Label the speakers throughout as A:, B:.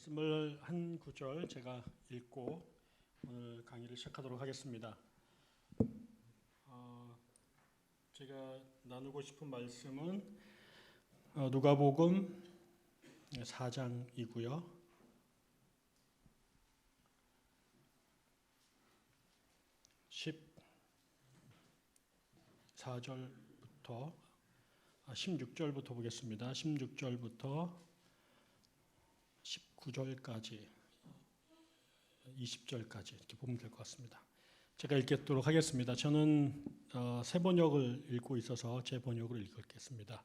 A: 말씀을 한 구절 제가 읽고 오늘 강의를 시작하도록 하겠습니다. 제가 나누고 싶은 말씀은 누가복음 4장이고요. 14절부터 16절부터 보겠습니다. 16절부터 19절까지 20절까지 이렇게 보면 될 것 같습니다. 제가 읽도록 하겠습니다. 저는 새 번역을 읽고 있어서 제 번역으로 읽겠습니다.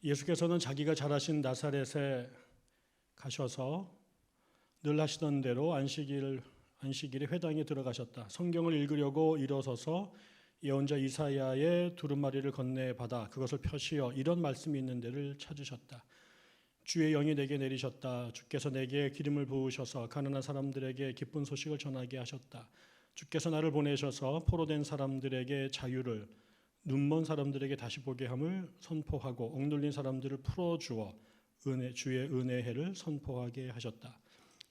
A: 예수께서는 자기가 자라신 나사렛에 가셔서 늘 하시던 대로 안식일에 회당에 들어가셨다. 성경을 읽으려고 일어서서 예언자 이사야의 두루마리를 건네받아 그것을 펴시어 이런 말씀이 있는 데를 찾으셨다. 주의 영이 내게 내리셨다. 주께서 내게 기름을 부으셔서 가난한 사람들에게 기쁜 소식을 전하게 하셨다. 주께서 나를 보내셔서 포로된 사람들에게 자유를, 눈먼 사람들에게 다시 보게 함을 선포하고 억눌린 사람들을 풀어주어 주의 은혜의 해를 선포하게 하셨다.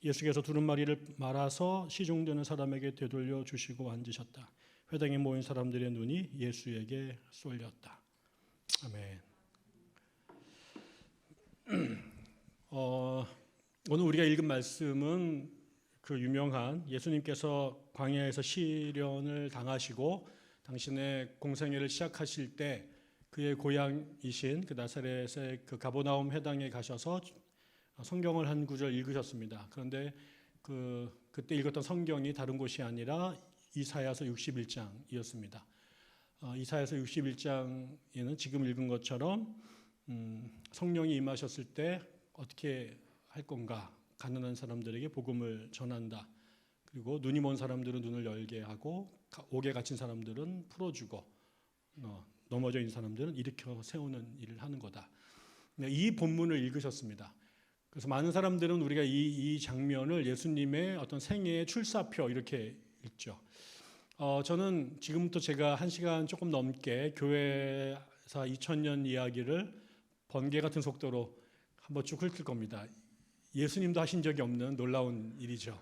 A: 예수께서 두루마리를 말아서 시중되는 사람에게 되돌려 주시고 앉으셨다. 회당에 모인 사람들의 눈이 예수에게 쏠렸다. 아멘. 오늘 우리가 읽은 말씀은 그 유명한 예수님께서 광야에서 시련을 당하시고 당신의 공생애를 시작하실 때 그의 고향이신 그 나사렛의 그 가버나움 회당에 가셔서 성경을 한 구절 읽으셨습니다. 그런데 그때 읽었던 성경이 다른 곳이 아니라 이사야서 61장이었습니다. 이사야서 61장에는 지금 읽은 것처럼 성령이 임하셨을 때 어떻게 할 건가? 가난한 사람들에게 복음을 전한다. 그리고 눈이 먼 사람들은 눈을 열게 하고 옥에 갇힌 사람들은 풀어주고 넘어져 있는 사람들은 일으켜 세우는 일을 하는 거다. 이 본문을 읽으셨습니다. 그래서 많은 사람들은 우리가 이 장면을 예수님의 어떤 생애의 출사표 이렇게 읽죠. 저는 지금부터 제가 1시간 조금 넘게 교회사 2000년 이야기를 번개 같은 속도로 한번 쭉 훑을 겁니다. 예수님도 하신 적이 없는 놀라운 일이죠.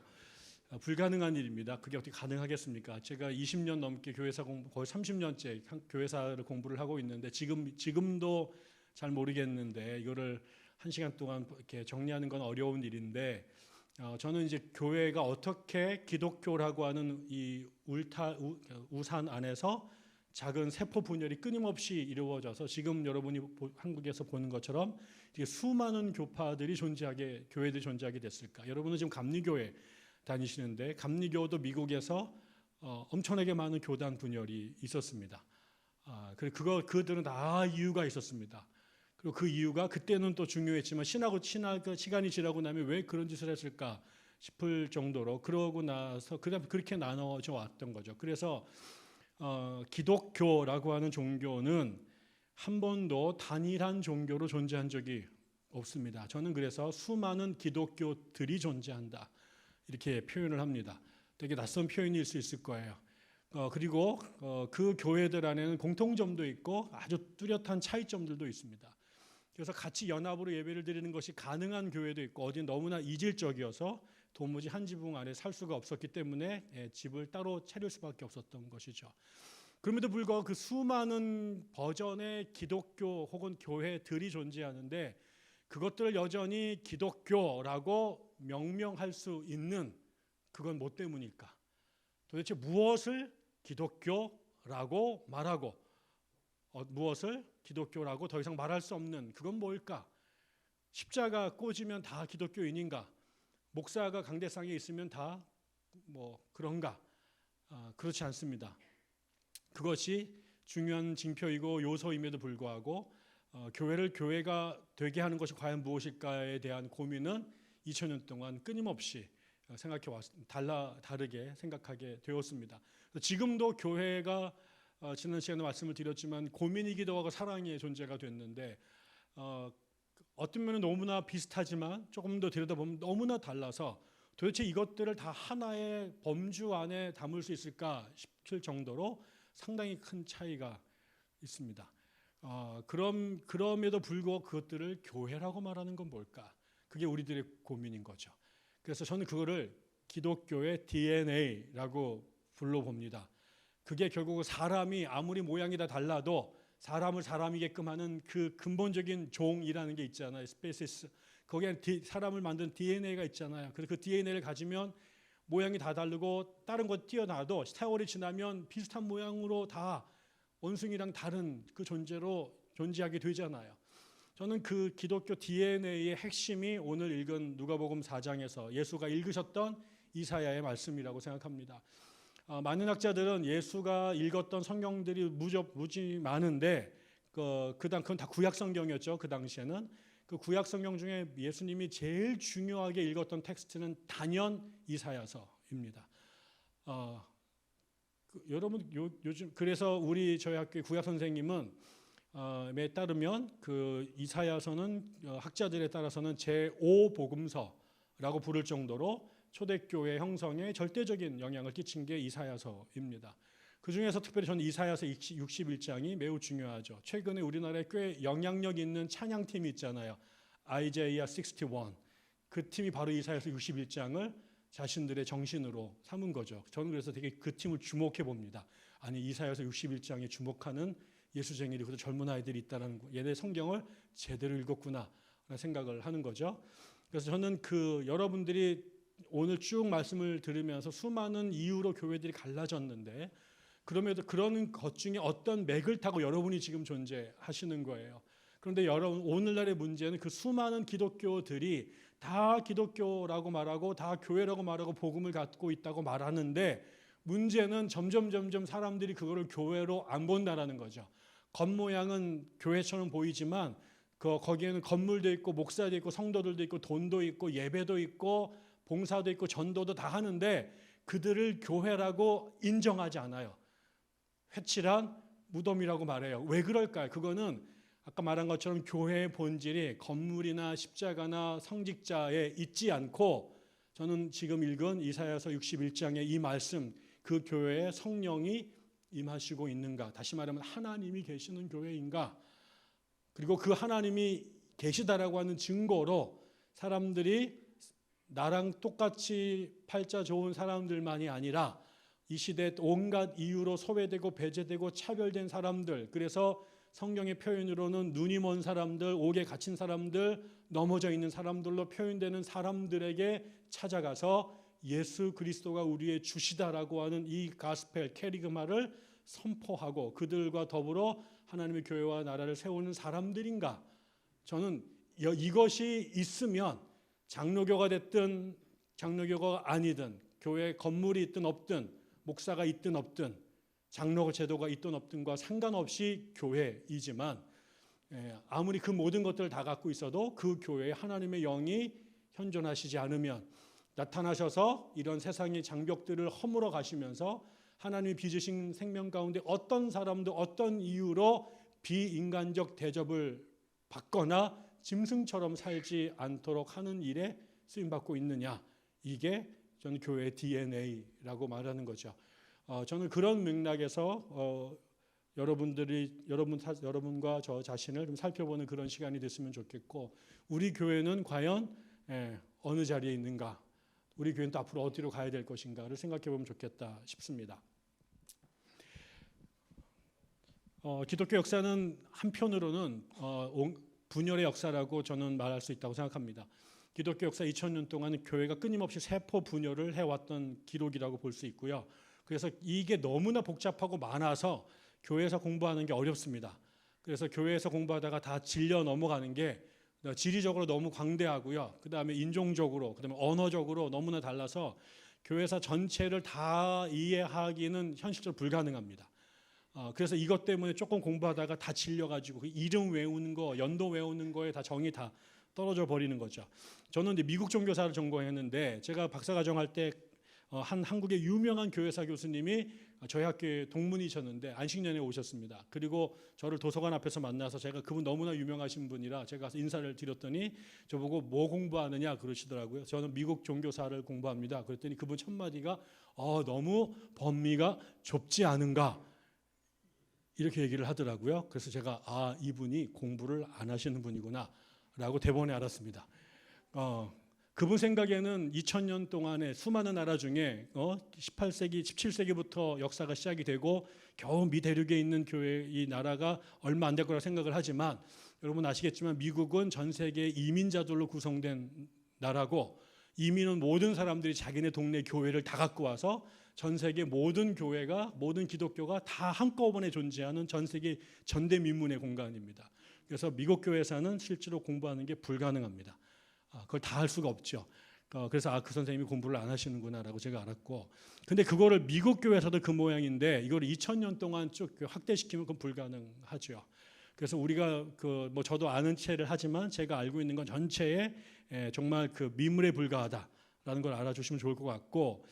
A: 불가능한 일입니다. 그게 어떻게 가능하겠습니까? 제가 20년 넘게 교회사 공부, 거의 30년째 교회사를 공부를 하고 있는데 지금도 잘 모르겠는데 이거를 1시간 동안 이렇게 정리하는 건 어려운 일인데 저는 이제 교회가 어떻게 기독교라고 하는 이 우산 안에서 작은 세포 분열이 끊임없이 이루어져서 지금 여러분이 한국에서 보는 것처럼 수많은 교파들이 교회들이 존재하게 됐을까? 여러분은 지금 감리교회 다니시는데 감리교도 미국에서 엄청나게 많은 교단 분열이 있었습니다. 그들은 다 이유가 있었습니다. 그리고 그 이유가 그때는 또 중요했지만 시간이 지나고 나면 왜 그런 짓을 했을까 싶을 정도로 그러고 나서 그렇게 나눠져 왔던 거죠. 그래서 기독교라고 하는 종교는 한 번도 단일한 종교로 존재한 적이 없습니다. 저는 그래서 수많은 기독교들이 존재한다 이렇게 표현을 합니다. 되게 낯선 표현일 수 있을 거예요. 그리고 그 교회들 안에는 공통점도 있고 아주 뚜렷한 차이점들도 있습니다. 그래서 같이 연합으로 예배를 드리는 것이 가능한 교회도 있고 어디 너무나 이질적이어서 도무지 한 지붕 안에 살 수가 없었기 때문에 집을 따로 차릴 수밖에 없었던 것이죠. 그럼에도 불구하고 그 수많은 버전의 기독교 혹은 교회들이 존재하는데 그것들을 여전히 기독교라고 명명할 수 있는 그건 뭐 때문일까? 도대체 무엇을 기독교라고 말하고 무엇을 기독교라고 더 이상 말할 수 없는 그건 뭘까? 십자가 꽂으면 다 기독교인인가? 목사가 강대상에 있으면 다 그런가? 그렇지 않습니다. 그것이 중요한 징표이고 요소임에도 불구하고 교회를 교회가 되게 하는 것이 과연 무엇일까에 대한 고민은 2000년 동안 끊임없이 다르게 생각하게 되었습니다. 지금도 교회가 지난 시간에 말씀을 드렸지만 고민이기도 하고 사랑의 존재가 됐는데 어떤 면은 너무나 비슷하지만 조금 더 들여다보면 너무나 달라서 도대체 이것들을 다 하나의 범주 안에 담을 수 있을까 싶을 정도로 상당히 큰 차이가 있습니다. 그럼에도 불구하고 그것들을 교회라고 말하는 건 뭘까? 그게 우리들의 고민인 거죠. 그래서 저는 그거를 기독교의 DNA라고 불러봅니다. 그게 결국 사람이 아무리 모양이 다 달라도 사람을 사람이게끔 하는 그 근본적인 종이라는 게 있잖아요. 스페시스. 거기에 사람을 만든 DNA가 있잖아요. 그래서 그 DNA를 가지면 모양이 다 다르고 다른 거 띄어놔도 세월이 지나면 비슷한 모양으로 다 원숭이랑 다른 그 존재로 존재하게 되잖아요. 저는 그 기독교 DNA의 핵심이 오늘 읽은 누가복음 4장에서 예수가 읽으셨던 이사야의 말씀이라고 생각합니다. 많은 학자들은 예수가 읽었던 성경들이 무지 많은데 그건 다 구약 성경이었죠. 그 당시에는 그 구약 성경 중에 예수님이 제일 중요하게 읽었던 텍스트는 단연 이사야서입니다. 여러분 요즘 그래서 저희 학교의 구약 선생님은 에 따르면 그 이사야서는 학자들에 따라서는 제5복음서라고 부를 정도로 초대교회 형성에 절대적인 영향을 끼친 게 이사야서입니다. 그 중에서 특별히 저는 이사야서 61장이 매우 중요하죠. 최근에 우리나라에 꽤 영향력 있는 찬양팀이 있잖아요. 아이제이아 61. 그 팀이 바로 이사야서 61장을 자신들의 정신으로 삼은 거죠. 저는 그래서 되게 그 팀을 주목해 봅니다. 아니 이사야서 61장에 주목하는 예수쟁이들이 그래도 젊은 아이들이 있다는 거. 얘네 성경을 제대로 읽었구나 라는 생각을 하는 거죠. 그래서 저는 여러분들이 오늘 쭉 말씀을 들으면서 수많은 이유로 교회들이 갈라졌는데 그럼에도 그런 것 중에 어떤 맥을 타고 여러분이 지금 존재하시는 거예요. 그런데 여러분 오늘날의 문제는 그 수많은 기독교들이 다 기독교라고 말하고 다 교회라고 말하고 복음을 갖고 있다고 말하는데 문제는 점점 사람들이 그거를 교회로 안 본다라는 거죠. 겉모양은 교회처럼 보이지만 거기에는 건물도 있고 목사도 있고 성도들도 있고 돈도 있고 예배도 있고 봉사도 있고 전도도 다 하는데 그들을 교회라고 인정하지 않아요. 회칠한 무덤이라고 말해요. 왜 그럴까요? 그거는 아까 말한 것처럼 교회의 본질이 건물이나 십자가나 성직자에 있지 않고 저는 지금 읽은 이사야서 61장의 이 말씀 그 교회에 성령이 임하시고 있는가? 다시 말하면 하나님이 계시는 교회인가? 그리고 그 하나님이 계시다라고 하는 증거로 사람들이 나랑 똑같이 팔자 좋은 사람들만이 아니라 이 시대에 온갖 이유로 소외되고 배제되고 차별된 사람들, 그래서 성경의 표현으로는 눈이 먼 사람들, 옥에 갇힌 사람들, 넘어져 있는 사람들로 표현되는 사람들에게 찾아가서 예수 그리스도가 우리의 주시다라고 하는 이 가스펠 캐리그마를 선포하고 그들과 더불어 하나님의 교회와 나라를 세우는 사람들인가? 저는 이것이 있으면 장로교가 됐든 장로교가 아니든 교회 건물이 있든 없든 목사가 있든 없든 장로 제도가 있든 없든과 상관없이 교회이지만 아무리 그 모든 것들을 다 갖고 있어도 그 교회에 하나님의 영이 현존하시지 않으면 나타나셔서 이런 세상의 장벽들을 허물어 가시면서 하나님이 빚으신 생명 가운데 어떤 사람도 어떤 이유로 비인간적 대접을 받거나 짐승처럼 살지 않도록 하는 일에 쓰임받고 있느냐. 이게 저는 교회의 DNA라고 말하는 거죠. 저는 그런 맥락에서 여러분과 저 자신을 좀 살펴보는 그런 시간이 됐으면 좋겠고 우리 교회는 과연 어느 자리에 있는가? 우리 교회는 또 앞으로 어디로 가야 될 것인가를 생각해 보면 좋겠다 싶습니다. 기독교 역사는 한편으로는 분열의 역사라고 저는 말할 수 있다고 생각합니다. 기독교 역사 2000년 동안 교회가 끊임없이 세포 분열을 해왔던 기록이라고 볼 수 있고요. 그래서 이게 너무나 복잡하고 많아서 교회에서 공부하는 게 어렵습니다. 그래서 교회에서 공부하다가 다 질려 넘어가는 게 지리적으로 너무 광대하고요. 그다음에 인종적으로, 그다음에 언어적으로 너무나 달라서 교회사 전체를 다 이해하기는 현실적으로 불가능합니다. 그래서 이것 때문에 조금 공부하다가 다 질려가지고 그 이름 외우는 거, 연도 외우는 거에 다 정이 다 떨어져 버리는 거죠. 저는 이제 미국 종교사를 전공했는데 제가 박사과정할 때 한 한국의 유명한 교회사 교수님이 저희 학교에 동문이셨는데 안식년에 오셨습니다. 그리고 저를 도서관 앞에서 만나서 제가 그분 너무나 유명하신 분이라 제가 가서 인사를 드렸더니 저보고 뭐 공부하느냐 그러시더라고요. 저는 미국 종교사를 공부합니다. 그랬더니 그분 첫 마디가 너무 범위가 좁지 않은가 이렇게 얘기를 하더라고요. 그래서 제가 이분이 공부를 안 하시는 분이구나 라고 대번에 알았습니다. 그분 생각에는 2000년 동안의 수많은 나라 중에 18세기, 17세기부터 역사가 시작이 되고 겨우 미 대륙에 있는 교회 이 나라가 얼마 안 될 거라 생각을 하지만 여러분 아시겠지만 미국은 전 세계 이민자들로 구성된 나라고 이민은 모든 사람들이 자기네 동네 교회를 다 갖고 와서 전 세계 모든 교회가 모든 기독교가 다 한꺼번에 존재하는 전 세계 전대미문의 공간입니다. 그래서 미국 교회에서는 실제로 공부하는 게 불가능합니다. 그걸 다 할 수가 없죠. 그래서 그 선생님이 공부를 안 하시는구나라고 제가 알았고, 근데 그거를 미국 교회에서도 그 모양인데 이걸 2000년 동안 쭉 확대시키면 그건 불가능하죠. 그래서 우리가 뭐 저도 아는 체를 하지만 제가 알고 있는 건 전체에 정말 그 미물에 불과하다라는 걸 알아주시면 좋을 것 같고,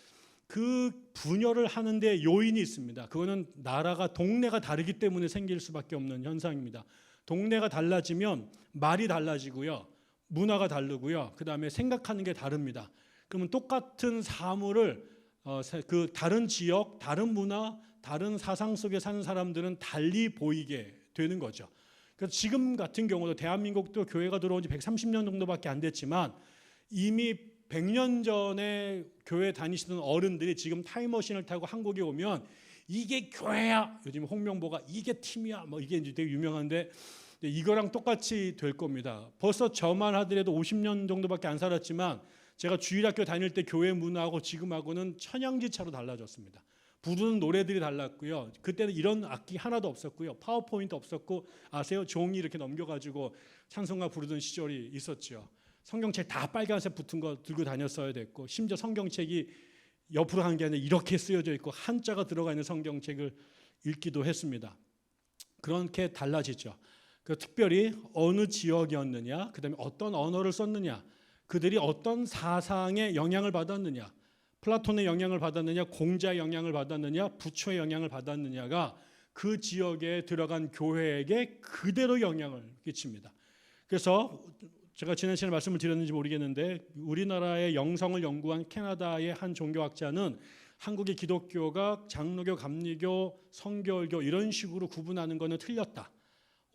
A: 그 분열을 하는데 요인이 있습니다. 그거는 나라가 동네가 다르기 때문에 생길 수밖에 없는 현상입니다. 동네가 달라지면 말이 달라지고요, 문화가 다르고요, 그 다음에 생각하는 게 다릅니다. 그러면 똑같은 사물을 그 다른 지역, 다른 문화, 다른 사상 속에 사는 사람들은 달리 보이게 되는 거죠. 그래서 지금 같은 경우도 대한민국도 교회가 들어온 지 130년 정도밖에 안 됐지만 이미 100년 전에 교회 다니시던 어른들이 지금 타임머신을 타고 한국에 오면 이게 교회야, 요즘 홍명보가 이게 팀이야, 뭐 이게 이제 되게 유명한데 이거랑 똑같이 될 겁니다. 벌써 저만 하더라도 50년 정도밖에 안 살았지만 제가 주일학교 다닐 때 교회 문화하고 지금하고는 천양지차로 달라졌습니다. 부르는 노래들이 달랐고요. 그때는 이런 악기 하나도 없었고요. 파워포인트 없었고, 아세요? 종이 이렇게 넘겨가지고 찬송가 부르던 시절이 있었죠. 성경책 다 빨간색 붙은 거 들고 다녔어야 됐고, 심지어 성경책이 옆으로 한 게 아니라 이렇게 쓰여져 있고 한자가 들어가 있는 성경책을 읽기도 했습니다. 그렇게 달라지죠. 특별히 어느 지역이었느냐, 그 다음에 어떤 언어를 썼느냐, 그들이 어떤 사상의 영향을 받았느냐, 플라톤의 영향을 받았느냐, 공자의 영향을 받았느냐, 부처의 영향을 받았느냐가 그 지역에 들어간 교회에게 그대로 영향을 끼칩니다. 그래서 제가 지난 시간에 말씀을 드렸는지 모르겠는데 우리나라의 영성을 연구한 캐나다의 한 종교학자는 한국의 기독교가 장로교, 감리교, 성결교 이런 식으로 구분하는 것은 틀렸다.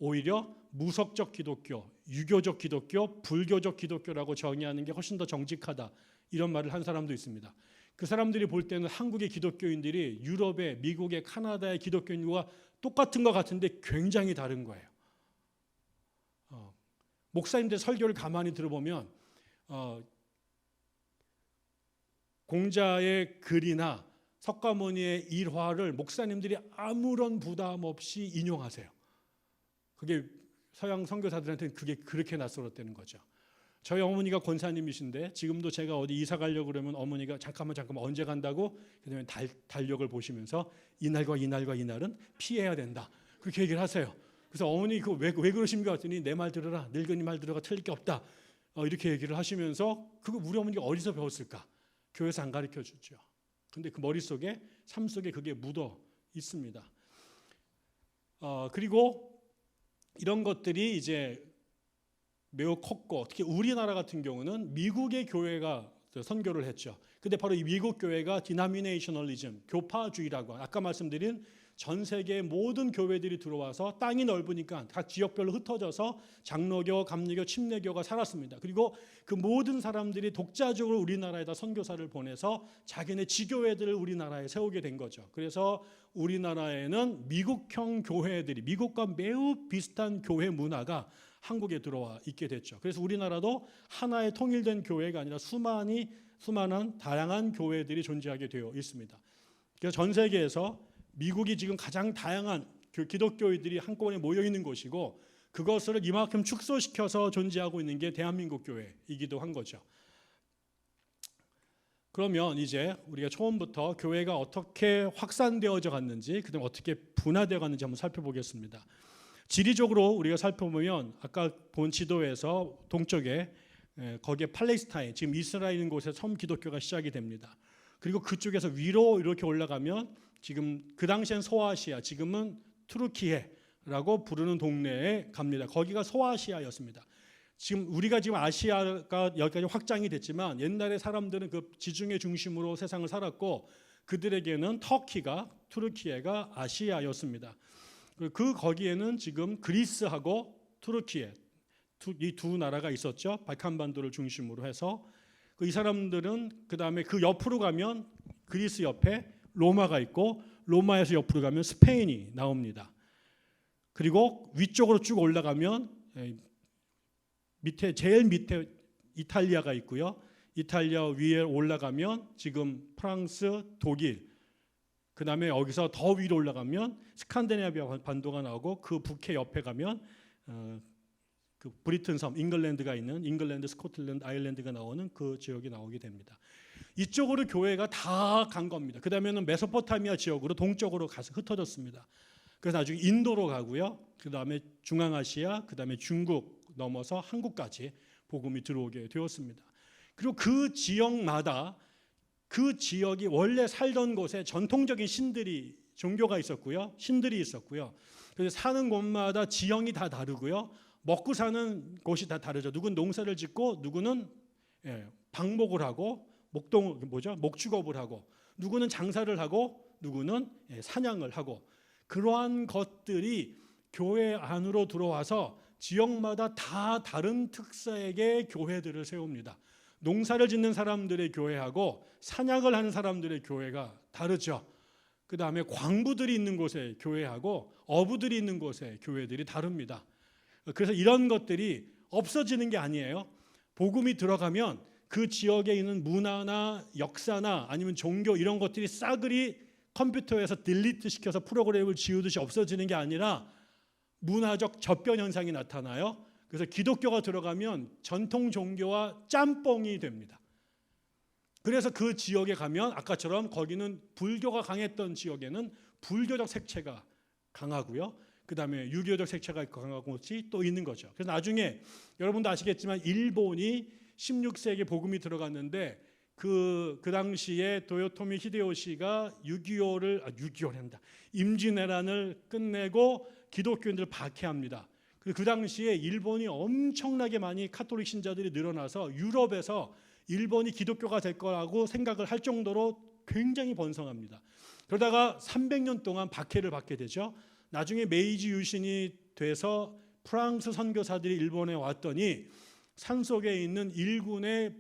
A: 오히려 무속적 기독교, 유교적 기독교, 불교적 기독교라고 정의하는 게 훨씬 더 정직하다. 이런 말을 한 사람도 있습니다. 그 사람들이 볼 때는 한국의 기독교인들이 유럽의, 미국의, 카나다의 기독교인과 똑같은 것 같은데 굉장히 다른 거예요. 목사님들 설교를 가만히 들어보면 공자의 글이나 석가모니의 일화를 목사님들이 아무런 부담 없이 인용하세요. 그게 서양 선교사들한테는 그게 그렇게 낯설었다는 거죠. 저희 어머니가 권사님이신데 지금도 제가 어디 이사 가려고 그러면 어머니가 잠깐만 언제 간다고? 그다음에 달력을 보시면서 이날과 이날과 이날은 피해야 된다. 그렇게 얘기를 하세요. 그래서 어머니 왜 그러십니까? 했더니 내 말 들어라. 늙은이 말 들어가 틀릴 게 없다. 이렇게 얘기를 하시면서 그거 우리 어머니가 어디서 배웠을까? 교회에서 안 가르쳐 주죠. 근데 그 머릿속에 삶 속에 그게 묻어 있습니다. 그리고 이런 것들이 이제 매우 컸고, 특히 우리나라 같은 경우는 미국의 교회가 선교를 했죠. 근데 바로 이 미국 교회가 디나미네이셔널리즘, 교파주의라고, 아까 말씀드린 전 세계의 모든 교회들이 들어와서 땅이 넓으니까 각 지역별로 흩어져서 장로교, 감리교, 침례교가 살았습니다. 그리고 그 모든 사람들이 독자적으로 우리나라에다 선교사를 보내서 자기네 지교회들을 우리나라에 세우게 된 거죠. 그래서 우리나라에는 미국형 교회들이, 미국과 매우 비슷한 교회 문화가 한국에 들어와 있게 됐죠. 그래서 우리나라도 하나의 통일된 교회가 아니라 수많은 다양한 교회들이 존재하게 되어 있습니다. 그래서 전 세계에서 미국이 지금 가장 다양한 기독교인들이 한꺼번에 모여 있는 곳이고, 그것을 이만큼 축소시켜서 존재하고 있는 게 대한민국 교회이기도 한 거죠. 그러면 이제 우리가 처음부터 교회가 어떻게 확산되어져 갔는지, 그다음에 어떻게 분화되어 갔는지 한번 살펴보겠습니다. 지리적으로 우리가 살펴보면 아까 본 지도에서 동쪽에 거기에 팔레스타인, 지금 이스라엘 있는 곳에 처음 기독교가 시작이 됩니다. 그리고 그쪽에서 위로 이렇게 올라가면 지금 그 당시엔 소아시아, 지금은 투르키예라고 부르는 동네에 갑니다. 거기가 소아시아였습니다. 우리가 지금 아시아가 여기까지 확장이 됐지만 옛날에 사람들은 그 지중해 중심으로 세상을 살았고, 그들에게는 투르키예가 아시아였습니다. 거기에는 지금 그리스하고 투르키예, 이 두 나라가 있었죠. 발칸반도를 중심으로 해서 이 사람들은 그 다음에 그 옆으로 가면 그리스 옆에 로마가 있고 로마에서 옆으로 가면 스페인이 나옵니다. 그리고 위쪽으로 쭉 올라가면 제일 밑에 이탈리아가 있고요. 이탈리아 위에 올라가면 지금 프랑스, 독일, 그 다음에 여기서 더 위로 올라가면 스칸디나비아 반도가 나오고 그 북해 옆에 가면 그 브리튼 섬, 잉글랜드가 있는 잉글랜드, 스코틀랜드, 아일랜드가 나오는 그 지역이 나오게 됩니다. 이쪽으로 교회가 다 간 겁니다. 그 다음에는 메소포타미아 지역으로 동쪽으로 가서 흩어졌습니다. 그래서 나중에 인도로 가고요. 그 다음에 중앙아시아, 그 다음에 중국 넘어서 한국까지 복음이 들어오게 되었습니다. 그리고 그 지역마다 그 지역이 원래 살던 곳에 전통적인 종교가 있었고요. 신들이 있었고요. 그래서 사는 곳마다 지형이 다 다르고요. 먹고 사는 곳이 다 다르죠. 누구는 농사를 짓고 누구는 방목을 하고 목축업을 하고 누구는 장사를 하고 누구는 사냥을 하고 그러한 것들이 교회 안으로 들어와서 지역마다 다 다른 특색의 교회들을 세웁니다. 농사를 짓는 사람들의 교회하고 사냥을 하는 사람들의 교회가 다르죠. 그 다음에 광부들이 있는 곳의 교회하고 어부들이 있는 곳의 교회들이 다릅니다. 그래서 이런 것들이 없어지는 게 아니에요. 복음이 들어가면 그 지역에 있는 문화나 역사나 아니면 종교 이런 것들이 싸그리 컴퓨터에서 딜리트 시켜서 프로그램을 지우듯이 없어지는 게 아니라 문화적 접변 현상이 나타나요. 그래서 기독교가 들어가면 전통 종교와 짬뽕이 됩니다. 그래서 그 지역에 가면 아까처럼 거기는 불교가 강했던 지역에는 불교적 색채가 강하고요. 그 다음에 유교적 색채가 강한 곳이 또 있는 거죠. 그래서 나중에 여러분도 아시겠지만 일본이 16세기에 복음이 들어갔는데 그 당시에 도요토미 히데요시가 6.25를 한다. 임진왜란을 끝내고 기독교인들을 박해합니다. 그 당시에 일본이 엄청나게 많이 카톨릭 신자들이 늘어나서 유럽에서 일본이 기독교가 될 거라고 생각을 할 정도로 굉장히 번성합니다. 그러다가 300년 동안 박해를 받게 되죠. 나중에 메이지 유신이 돼서 프랑스 선교사들이 일본에 왔더니 산속에 있는 일군의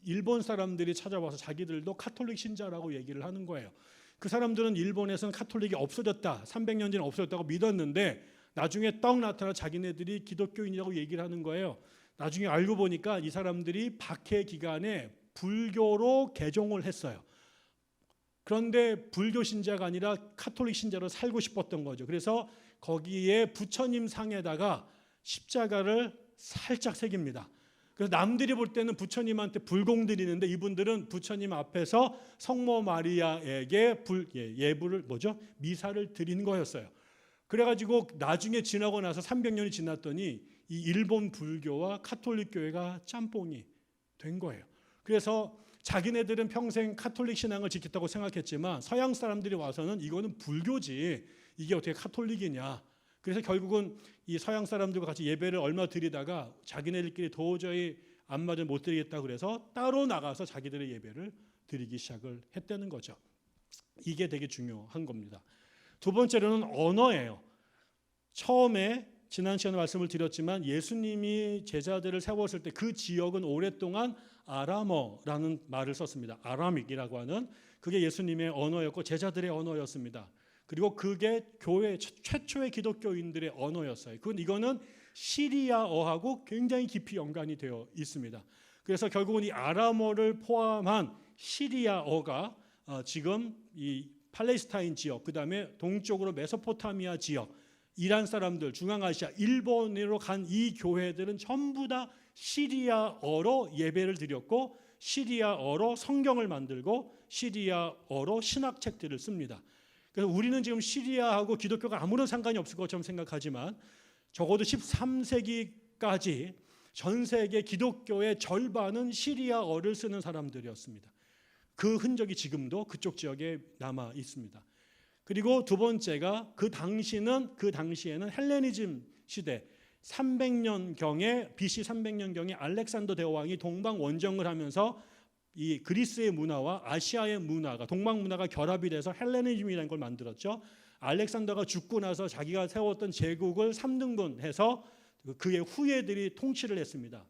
A: 일본 사람들이 찾아와서 자기들도 카톨릭 신자라고 얘기를 하는 거예요. 그 사람들은 일본에서는 카톨릭이 없어졌다, 300년 전에 없어졌다고 믿었는데 나중에 떡 나타나 자기네들이 기독교인이라고 얘기를 하는 거예요. 나중에 알고 보니까 이 사람들이 박해 기간에 불교로 개종을 했어요. 그런데 불교 신자가 아니라 카톨릭 신자로 살고 싶었던 거죠. 그래서 거기에 부처님 상에다가 십자가를 살짝 새깁니다. 그래서 남들이 볼 때는 부처님한테 불공드리는데 이분들은 부처님 앞에서 성모 마리아에게 미사를 드리는 거였어요. 그래가지고 나중에 지나고 나서 300년이 지났더니 이 일본 불교와 카톨릭 교회가 짬뽕이 된 거예요. 그래서 자기네들은 평생 카톨릭 신앙을 지켰다고 생각했지만 서양 사람들이 와서는 이거는 불교지 이게 어떻게 카톨릭이냐. 그래서 결국은 이 서양 사람들과 같이 예배를 얼마 드리다가 자기네들끼리 도저히 안맞아 못 드리겠다 그래서 따로 나가서 자기들의 예배를 드리기 시작을 했다는 거죠. 이게 되게 중요한 겁니다. 두 번째로는 언어예요. 처음에 지난 시간에 말씀을 드렸지만 예수님이 제자들을 세웠을 때 그 지역은 오랫동안 아람어라는 말을 썼습니다. 아람익이라고 하는 그게 예수님의 언어였고 제자들의 언어였습니다. 그리고 그게 교회 최초의 기독교인들의 언어였어요. 이거는 시리아어하고 굉장히 깊이 연관이 되어 있습니다. 그래서 결국은 이 아람어를 포함한 시리아어가 지금 이 팔레스타인 지역, 그 다음에 동쪽으로 메소포타미아 지역, 이란 사람들, 중앙아시아, 일본으로 간 이 교회들은 전부 다 시리아어로 예배를 드렸고 시리아어로 성경을 만들고 시리아어로 신학책들을 씁니다. 그래서 우리는 지금 시리아하고 기독교가 아무런 상관이 없을 것처럼 생각하지만 적어도 13세기까지 전 세계 기독교의 절반은 시리아어를 쓰는 사람들이었습니다. 그 흔적이 지금도 그쪽 지역에 남아 있습니다. 그리고 두 번째가 그 당시에는 헬레니즘 시대 300년경에 BC 300년경에 알렉산더 대왕이 동방 원정을 하면서 이 그리스의 문화와 아시아의 문화가 동방 문화가 결합이 돼서 헬레니즘이라는 걸 만들었죠. 알렉산더가 죽고 나서 자기가 세웠던 제국을 3등분해서 그의 후예들이 통치를 했습니다.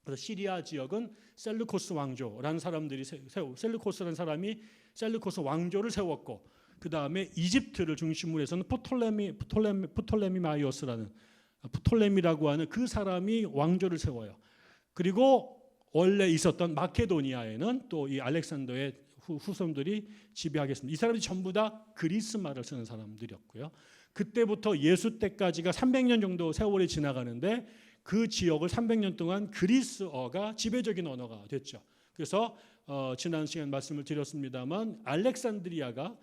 A: 그래서 시리아 지역은 셀루코스 왕조라는 사람들이 셀루코스라는 사람이 셀루코스 왕조를 세웠고, 그 다음에 이집트를 중심으로 해서는 프톨레미라고 하는 그 사람이 왕조를 세워요. 그리고 원래 있었던 마케도니아에는 또 이 알렉산더의 후손들이 지배하겠습니다. 이 사람들이 전부 다 그리스 말을 쓰는 사람들이었고요. 그때부터 예수 때까지가 300년 정도 세월이 지나가는데 그 지역을 300년 동안 그리스어가 지배적인 언어가 됐죠. 그래서 지난 시간 말씀을 드렸습니다만 알렉산드리아가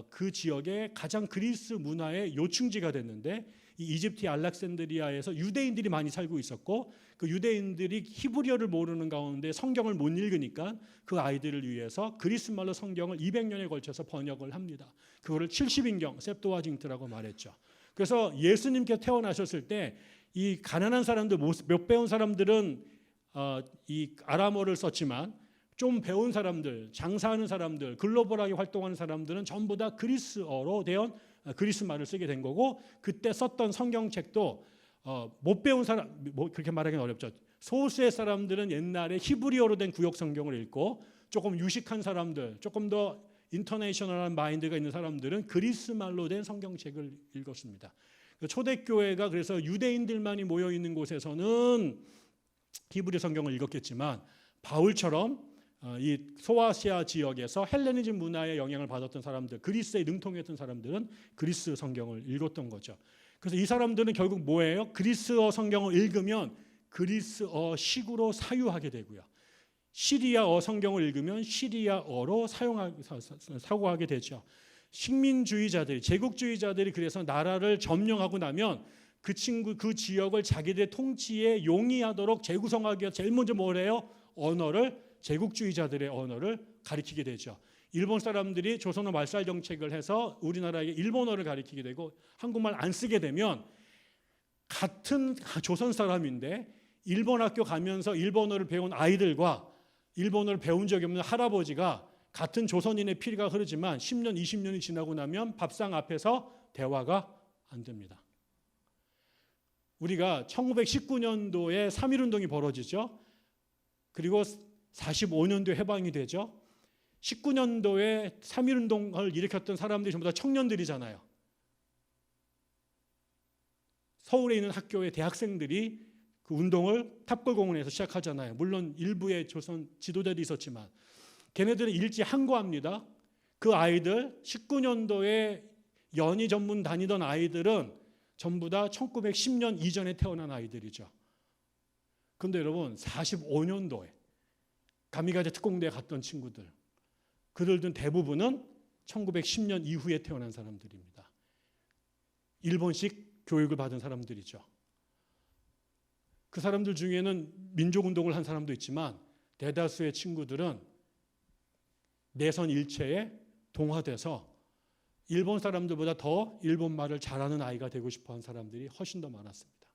A: 그 지역의 가장 그리스 문화의 요충지가 됐는데, 이 이집트 알렉산드리아에서 유대인들이 많이 살고 있었고, 그 유대인들이 히브리어를 모르는 가운데 성경을 못 읽으니까 그 아이들을 위해서 그리스 말로 성경을 200년에 걸쳐서 번역을 합니다. 그거를 70인경 셉토아진트라고 말했죠. 그래서 예수님께 태어나셨을 때 이 가난한 사람들, 못 배운 사람들은 이 아람어를 썼지만 좀 배운 사람들, 장사하는 사람들, 글로벌하게 활동하는 사람들은 전부 다 그리스어로 되어 그리스 말을 쓰게 된 거고, 그때 썼던 성경책도 못 배운 사람, 그렇게 말하기는 어렵죠. 소수의 사람들은 옛날에 히브리어로 된 구역 성경을 읽고, 조금 유식한 사람들, 조금 더 인터내셔널한 마인드가 있는 사람들은 그리스 말로 된 성경책을 읽었습니다. 초대교회가 그래서 유대인들만이 모여 있는 곳에서는 히브리 성경을 읽었겠지만, 바울처럼 이 소아시아 지역에서 헬레니즘 문화의 영향을 받았던 사람들, 그리스에 능통했던 사람들은 그리스 성경을 읽었던 거죠. 그래서 이 사람들은 결국 뭐예요? 그리스어 성경을 읽으면 그리스어식으로 사유하게 되고요. 시리아어 성경을 읽으면 시리아어로 사고하게 되죠. 식민주의자들이, 제국주의자들이 그래서 나라를 점령하고 나면 그 지역을 자기들의 통치에 용이하도록 재구성하기 위해서 제일 먼저 뭘 해요? 제국주의자들의 언어를 가리키게 되죠. 일본 사람들이 조선어 말살 정책을 해서 우리나라에게 일본어를 가리키게 되고, 한국말 안 쓰게 되면 같은 조선 사람인데 일본 학교 가면서 일본어를 배운 아이들과 일본어를 배운 적이 없는 할아버지가 같은 조선인의 피가 흐르지만 10년, 20년이 지나고 나면 밥상 앞에서 대화가 안 됩니다. 우리가 1919년도에 3.1운동이 벌어지죠. 그리고 45년도에 해방이 되죠. 19년도에 3.1운동을 일으켰던 사람들이 전부 다 청년들이잖아요. 서울에 있는 학교의 대학생들이 그 운동을 탑골공원에서 시작하잖아요. 물론 일부의 조선 지도자들이 있었지만 걔네들은 일제 항거합니다. 그 아이들 19년도에 연희 전문 다니던 아이들은 전부 다 1910년 이전에 태어난 아이들이죠. 그런데 여러분 45년도에 가미가제 특공대에 갔던 친구들, 그들은 대부분은 1910년 이후에 태어난 사람들입니다. 일본식 교육을 받은 사람들이죠. 그 사람들 중에는 민족운동을 한 사람도 있지만 대다수의 친구들은 내선 일체에 동화돼서 일본 사람들보다 더 일본 말을 잘하는 아이가 되고 싶어하는 사람들이 훨씬 더 많았습니다.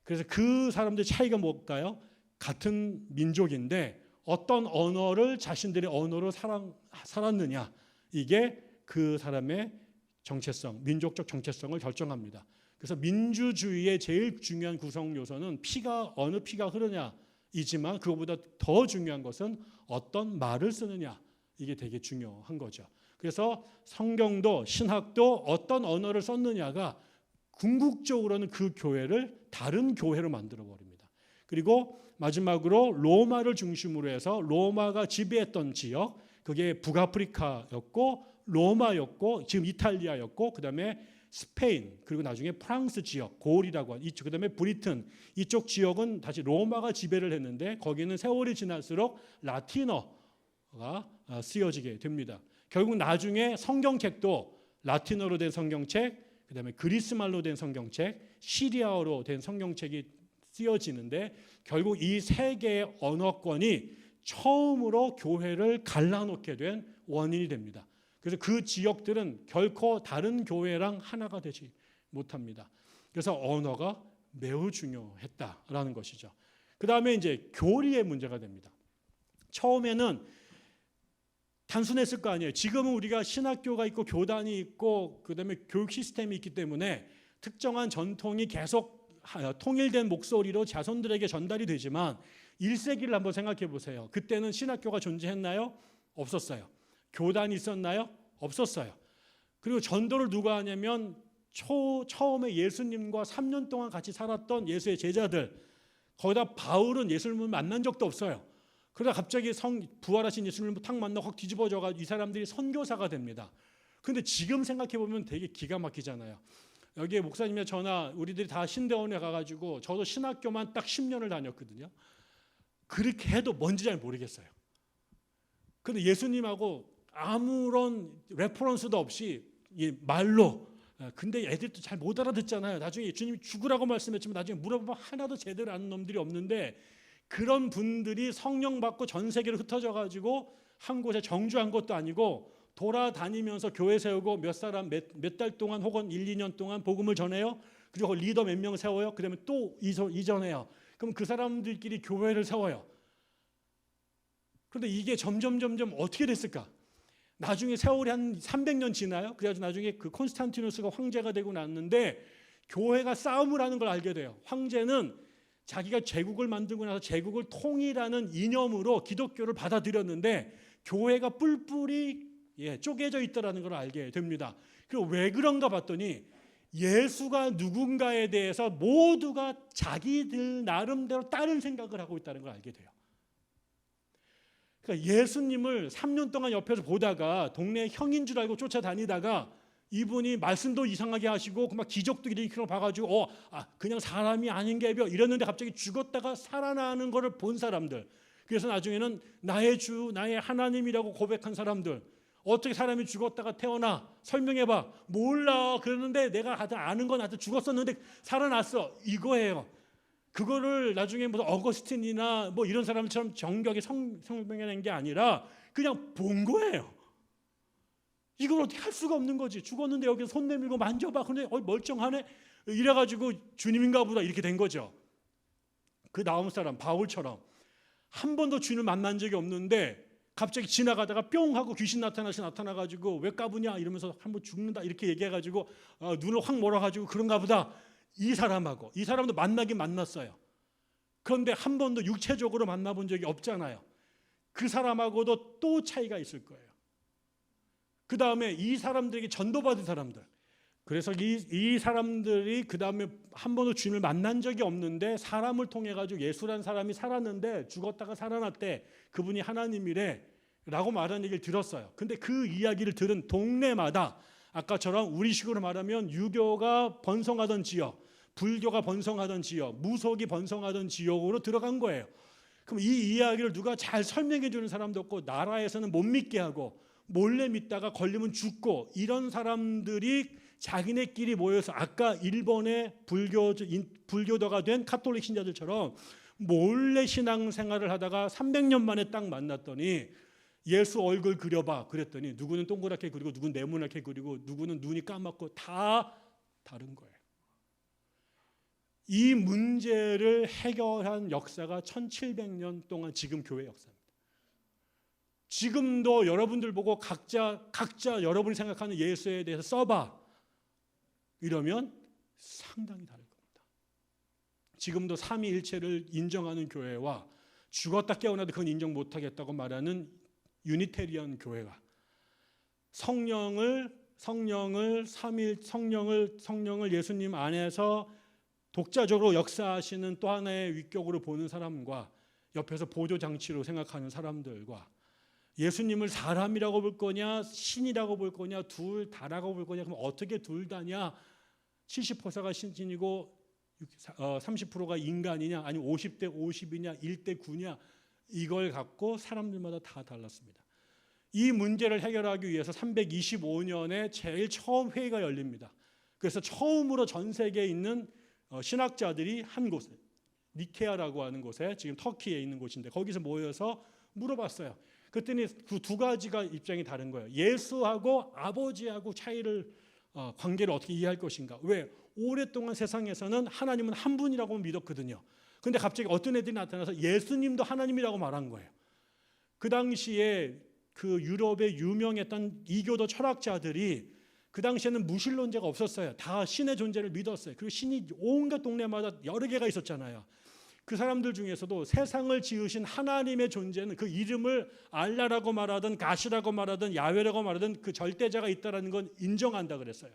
A: 그래서 그 사람들 차이가 뭘까요? 같은 민족인데 어떤 언어를 자신들의 언어로 살았느냐, 이게 그 사람의 정체성, 민족적 정체성을 결정합니다. 그래서 민주주의의 제일 중요한 구성 요소는 어느 피가 흐르냐이지만 그것보다 더 중요한 것은 어떤 말을 쓰느냐, 이게 되게 중요한 거죠. 그래서 성경도 신학도 어떤 언어를 썼느냐가 궁극적으로는 그 교회를 다른 교회로 만들어 버립니다. 그리고 마지막으로 로마를 중심으로 해서 로마가 지배했던 지역, 그게 북아프리카였고 로마였고 지금 이탈리아였고, 그다음에 스페인, 그리고 나중에 프랑스 지역, 고을이라고 하는 이쪽, 그다음에 브리튼, 이쪽 지역은 다시 로마가 지배를 했는데 거기는 세월이 지날수록 라틴어가 쓰여지게 됩니다. 결국 나중에 성경책도 라틴어로 된 성경책, 그다음에 그리스말로 된 성경책, 시리아어로 된 성경책이 쓰여지는데 결국 이 세 개의 언어권이 처음으로 교회를 갈라놓게 된 원인이 됩니다. 그래서 그 지역들은 결코 다른 교회랑 하나가 되지 못합니다. 그래서 언어가 매우 중요했다라는 것이죠. 그 다음에 이제 교리의 문제가 됩니다. 처음에는 단순했을 거 아니에요. 지금은 우리가 신학교가 있고 교단이 있고 그다음에 교육 시스템이 있기 때문에 특정한 전통이 계속 통일된 목소리로 자손들에게 전달이 되지만 1세기를 한번 생각해 보세요. 그때는 신학교가 존재했나요? 없었어요. 교단이 있었나요? 없었어요. 그리고 전도를 누가 하냐면 처음에 예수님과 3년 동안 같이 살았던 예수의 제자들, 거기다 바울은 예수님을 만난 적도 없어요. 그러다 갑자기 부활하신 예수님을 탁 만나고 확 뒤집어져가지고 이 사람들이 선교사가 됩니다. 그런데 지금 생각해 보면 되게 기가 막히잖아요. 여기에 목사님의 저나 우리들이 다 신대원에 가가지고 저도 신학교만 딱 10년을 다녔거든요. 그렇게 해도 뭔지 잘 모르겠어요. 그런데 예수님하고 아무런 레퍼런스도 없이 말로, 근데 애들도 잘 못 알아듣잖아요. 나중에 주님이 죽으라고 말씀했지만 나중에 물어보면 하나도 제대로 아는 놈들이 없는데, 그런 분들이 성령 받고 전 세계로 흩어져 가지고 한 곳에 정주한 것도 아니고 돌아다니면서 교회 세우고 몇 사람 몇 달 동안 혹은 1, 2년 동안 복음을 전해요. 그리고 리더 몇 명 세워요. 그다음에 또 이전해요. 그럼 그 사람들끼리 교회를 세워요. 그런데 이게 점점 어떻게 됐을까? 나중에 세월이 한 300년 지나요. 그래가지고 나중에 그 콘스탄티누스가 황제가 되고 났는데 교회가 싸움을 하는 걸 알게 돼요. 황제는 자기가 제국을 만들고 나서 제국을 통일하는 이념으로 기독교를 받아들였는데 교회가 뿔뿔이 쪼개져 있다는 걸 알게 됩니다. 그리고 왜 그런가 봤더니 예수가 누군가에 대해서 모두가 자기들 나름대로 다른 생각을 하고 있다는 걸 알게 돼요. 그러니까 예수님을 3년 동안 옆에서 보다가 동네 형인 줄 알고 쫓아다니다가 이분이 말씀도 이상하게 하시고 막 기적도 이렇게 봐가지고 그냥 사람이 아닌 게벼 이랬는데 갑자기 죽었다가 살아나는 것을 본 사람들, 그래서 나중에는 나의 주 나의 하나님이라고 고백한 사람들, 어떻게 사람이 죽었다가 태어나 설명해봐, 몰라 그러는데 내가 아는 건 하여튼 죽었었는데 살아났어, 이거예요. 그거를 나중에 무슨 어거스틴이나 뭐 이런 사람처럼 정교하게 설명해낸 게 아니라 그냥 본 거예요. 이걸 어떻게 할 수가 없는 거지. 죽었는데 여기서 손 내밀고 만져봐. 근데 멀쩡하네. 이래가지고 주님인가 보다 이렇게 된 거죠. 그 나온 사람 바울처럼 한 번도 주님을 만난 적이 없는데 갑자기 지나가다가 뿅 하고 귀신 나타나가지고 왜 까부냐 이러면서 한번 죽는다 이렇게 얘기해가지고 눈을 확 몰아가지고 그런가 보다. 이 사람도 만나긴 만났어요. 그런데 한 번도 육체적으로 만나본 적이 없잖아요. 그 사람하고도 또 차이가 있을 거예요. 그 다음에 이 사람들에게 전도받은 사람들, 그래서 이 사람들이 그 다음에 한 번도 주님을 만난 적이 없는데 사람을 통해 가지고 예수라는 사람이 살았는데 죽었다가 살아났대, 그분이 하나님이래 라고 말하는 얘기를 들었어요. 근데 그 이야기를 들은 동네마다 아까처럼 우리식으로 말하면 유교가 번성하던 지역, 불교가 번성하던 지역, 무속이 번성하던 지역으로 들어간 거예요. 그럼 이 이야기를 누가 잘 설명해 주는 사람도 없고 나라에서는 못 믿게 하고 몰래 믿다가 걸리면 죽고, 이런 사람들이 자기네끼리 모여서 아까 일본의 불교도가 된 카톨릭 신자들처럼 몰래 신앙생활을 하다가 300년 만에 딱 만났더니 예수 얼굴 그려봐 그랬더니 누구는 동그랗게 그리고 누구는 네모나게 그리고 누구는 눈이 까맣고 다 다른 거예요. 이 문제를 해결한 역사가 1700년 동안 지금 교회 역사입니다. 지금도 여러분들 보고 각자 여러분이 생각하는 예수에 대해서 써봐 이러면 상당히 다를 겁니다. 지금도 삼위일체를 인정하는 교회와 죽었다 깨어나도 그건 인정 못하겠다고 말하는 유니테리언 교회가 성령을 예수님 안에서 독자적으로 역사하시는 또 하나의 위격으로 보는 사람과 옆에서 보조장치로 생각하는 사람들과 예수님을 사람이라고 볼 거냐 신이라고 볼 거냐 둘 다라고 볼 거냐, 그럼 어떻게 둘 다냐, 70%가 신이고 30%가 인간이냐, 아니면 50대 50이냐 1대 9냐, 이걸 갖고 사람들마다 다 달랐습니다. 이 문제를 해결하기 위해서 325년에 제일 처음 회의가 열립니다. 그래서 처음으로 전 세계에 있는 신학자들이 한 곳에, 니케아라고 하는 곳에, 지금 터키에 있는 곳인데 거기서 모여서 물어봤어요. 그랬더니 그 두 가지가 입장이 다른 거예요. 예수하고 아버지하고 관계를 어떻게 이해할 것인가. 왜? 오랫동안 세상에서는 하나님은 한 분이라고 믿었거든요. 그런데 갑자기 어떤 애들이 나타나서 예수님도 하나님이라고 말한 거예요. 그 당시에 그 유럽에 유명했던 이교도 철학자들이 그 당시에는 무신론자가 없었어요. 다 신의 존재를 믿었어요. 그리고 신이 온갖 동네마다 여러 개가 있었잖아요. 그 사람들 중에서도 세상을 지으신 하나님의 존재는 그 이름을 알라라고 말하든 가시라고 말하든 야훼라고 말하든 그 절대자가 있다는 건 인정한다 그랬어요.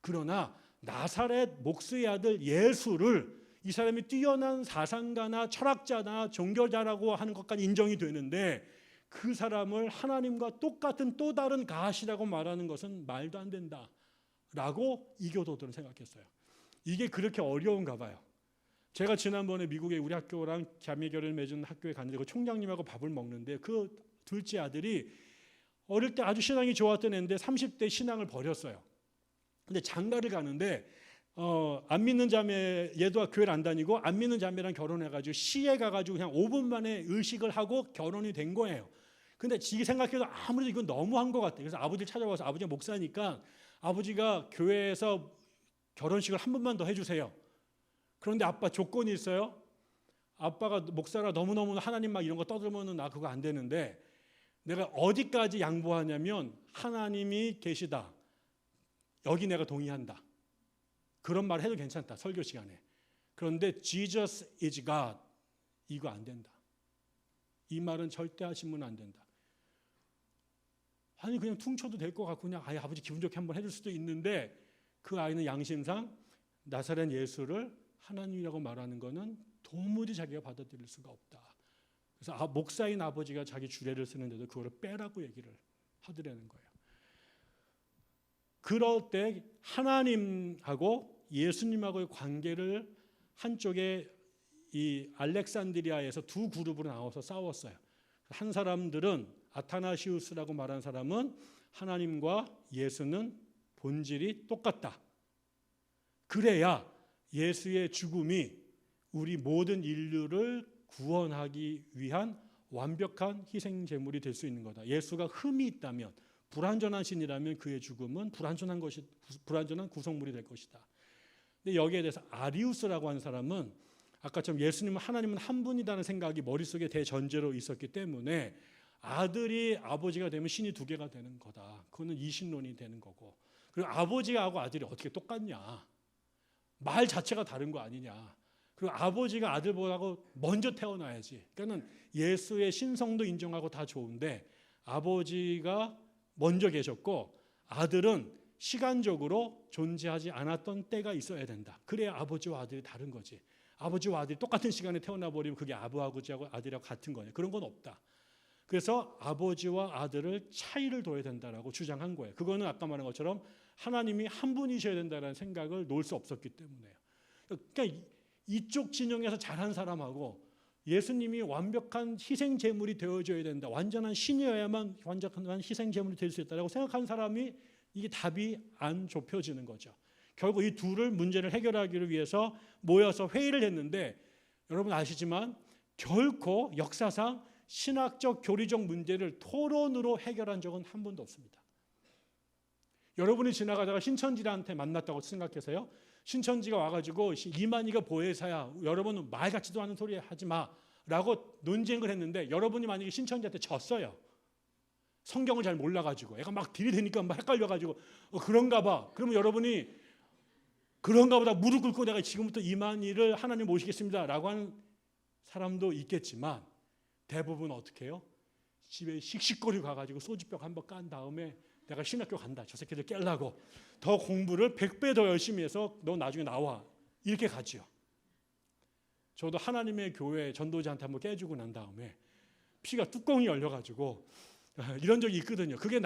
A: 그러나 나사렛 목수의 아들 예수를 이 사람이 뛰어난 사상가나 철학자나 종교자라고 하는 것까지 인정이 되는데 그 사람을 하나님과 똑같은 또 다른 가시라고 말하는 것은 말도 안 된다라고 이교도들은 생각했어요. 이게 그렇게 어려운가 봐요. 제가 지난번에 미국에 우리 학교랑 자매결을 맺은 학교에 갔는데 그 총장님하고 밥을 먹는데 그 둘째 아들이 어릴 때 아주 신앙이 좋았던 애인데 30대 신앙을 버렸어요. 근데 장가를 가는데 안 믿는 자매, 얘도 교회를 안 다니고 안 믿는 자매랑 결혼해가지고 시에 가가지고 그냥 5분 만에 의식을 하고 결혼이 된 거예요. 근데 지금 생각해도 아무래도 이건 너무한 것 같아요. 그래서 아버지를 찾아와서 아버지가 목사니까 아버지가 교회에서 결혼식을 한 번만 더 해주세요. 그런데 아빠 조건이 있어요. 아빠가 목사라 너무너무 하나님 막 이런 거 떠들면 나 그거 안 되는데 내가 어디까지 양보하냐면 하나님이 계시다. 여기 내가 동의한다. 그런 말 해도 괜찮다. 설교 시간에. 그런데 Jesus is God. 이거 안 된다. 이 말은 절대 하시면 안 된다. 아니 그냥 퉁쳐도 될 것 같고 그냥 아버지 기분 좋게 한번 해줄 수도 있는데 그 아이는 양심상 나사렛 예수를 하나님이라고 말하는 것은 도무지 자기가 받아들일 수가 없다. 그래서 목사인 아버지가 자기 주례를 쓰는데도 그거를 빼라고 얘기를 하더라는 거예요. 그럴 때 하나님하고 예수님하고의 관계를 한쪽에 이 알렉산드리아에서 두 그룹으로 나눠서 싸웠어요. 한 사람들은 아타나시우스라고 말한 사람은 하나님과 예수는 본질이 똑같다. 그래야 예수의 죽음이 우리 모든 인류를 구원하기 위한 완벽한 희생 제물이 될 수 있는 거다. 예수가 흠이 있다면 불완전한 신이라면 그의 죽음은 불완전한 구성물이 될 것이다. 근데 여기에 대해서 아리우스라고 하는 사람은 아까처럼 예수님은 하나님은 한 분이라는 생각이 머릿속에 대전제로 있었기 때문에 아들이 아버지가 되면 신이 두 개가 되는 거다. 그거는 이신론이 되는 거고. 그리고 아버지하고 아들이 어떻게 똑같냐. 말 자체가 다른 거 아니냐. 그리고 아버지가 아들보다고 먼저 태어나야지. 그러니까 예수의 신성도 인정하고 다 좋은데 아버지가 먼저 계셨고 아들은 시간적으로 존재하지 않았던 때가 있어야 된다. 그래야 아버지와 아들이 다른 거지. 아버지와 아들이 똑같은 시간에 태어나 버리면 그게 아버지하고 아들하고 같은 거냐. 그런 건 없다. 그래서 아버지와 아들을 차이를 둬야 된다라고 주장한 거예요. 그거는 아까 말한 것처럼 하나님이 한 분이셔야 된다는 생각을 놓을 수 없었기 때문에요. 그러니까 이쪽 진영에서 잘한 사람하고 예수님이 완벽한 희생 제물이 되어줘야 된다. 완전한 신이어야만 완전한 희생 제물이 될 수 있다라고 생각한 사람이 이게 답이 안 좁혀지는 거죠. 결국 이 둘을 문제를 해결하기 위해서 모여서 회의를 했는데 여러분 아시지만 결코 역사상 신학적 교리적 문제를 토론으로 해결한 적은 한 번도 없습니다. 여러분이 지나가다가 신천지한테 만났다고 생각해서요. 신천지가 와가지고 이만희가 보혜사야. 여러분은 말 같지도 않은 소리 하지 마라고 논쟁을 했는데 여러분이 만약에 신천지한테 졌어요. 성경을 잘 몰라가지고 애가 막 들이대니까 막 헷갈려가지고 그런가 봐. 그러면 여러분이 그런가 보다 무릎 꿇고 내가 지금부터 이만희를 하나님 모시겠습니다 라고 하는 사람도 있겠지만 대부분 어떻게 해요? 집에 씩씩거리고 가가지고 소주병 한번 깐 다음에 내가 신학교 간다. 저 새끼들 깨려고 더 공부를 100배 더 열심히 해서 너 나중에 나와. 이렇게 가지요. 저도 하나님의 교회 전도자한테 한번 깨주고 난 다음에 피가 뚜껑이 열려가지고 이런 적이 있거든요. 그게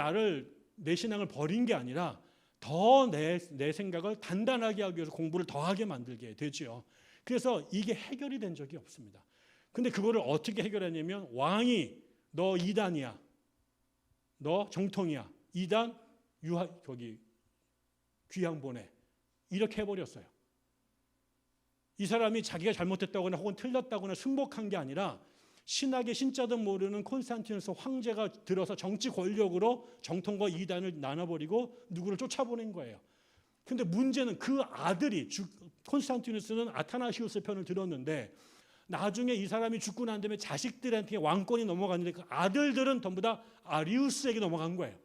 A: 내 신앙을 버린 게 아니라 더 내 생각을 단단하게 하기 위해서 공부를 더하게 만들게 되죠. 그래서 이게 해결이 된 적이 없습니다. 근데 그거를 어떻게 해결했냐면 왕이 너 이단이야. 너 정통이야. 이단 귀양 보내. 이렇게 해버렸어요. 이 사람이 자기가 잘못했다거나 혹은 틀렸다거나 승복한 게 아니라 신학의 신자도 모르는 콘스탄티누스 황제가 들어서 정치 권력으로 정통과 이단을 나눠버리고 누구를 쫓아보낸 거예요. 근데 문제는 그 아들이 콘스탄티누스는 아타나시우스 편을 들었는데 나중에 이 사람이 죽고 난 다음에 자식들한테 왕권이 넘어갔는데 그 아들들은 전부 다 아리우스에게 넘어간 거예요.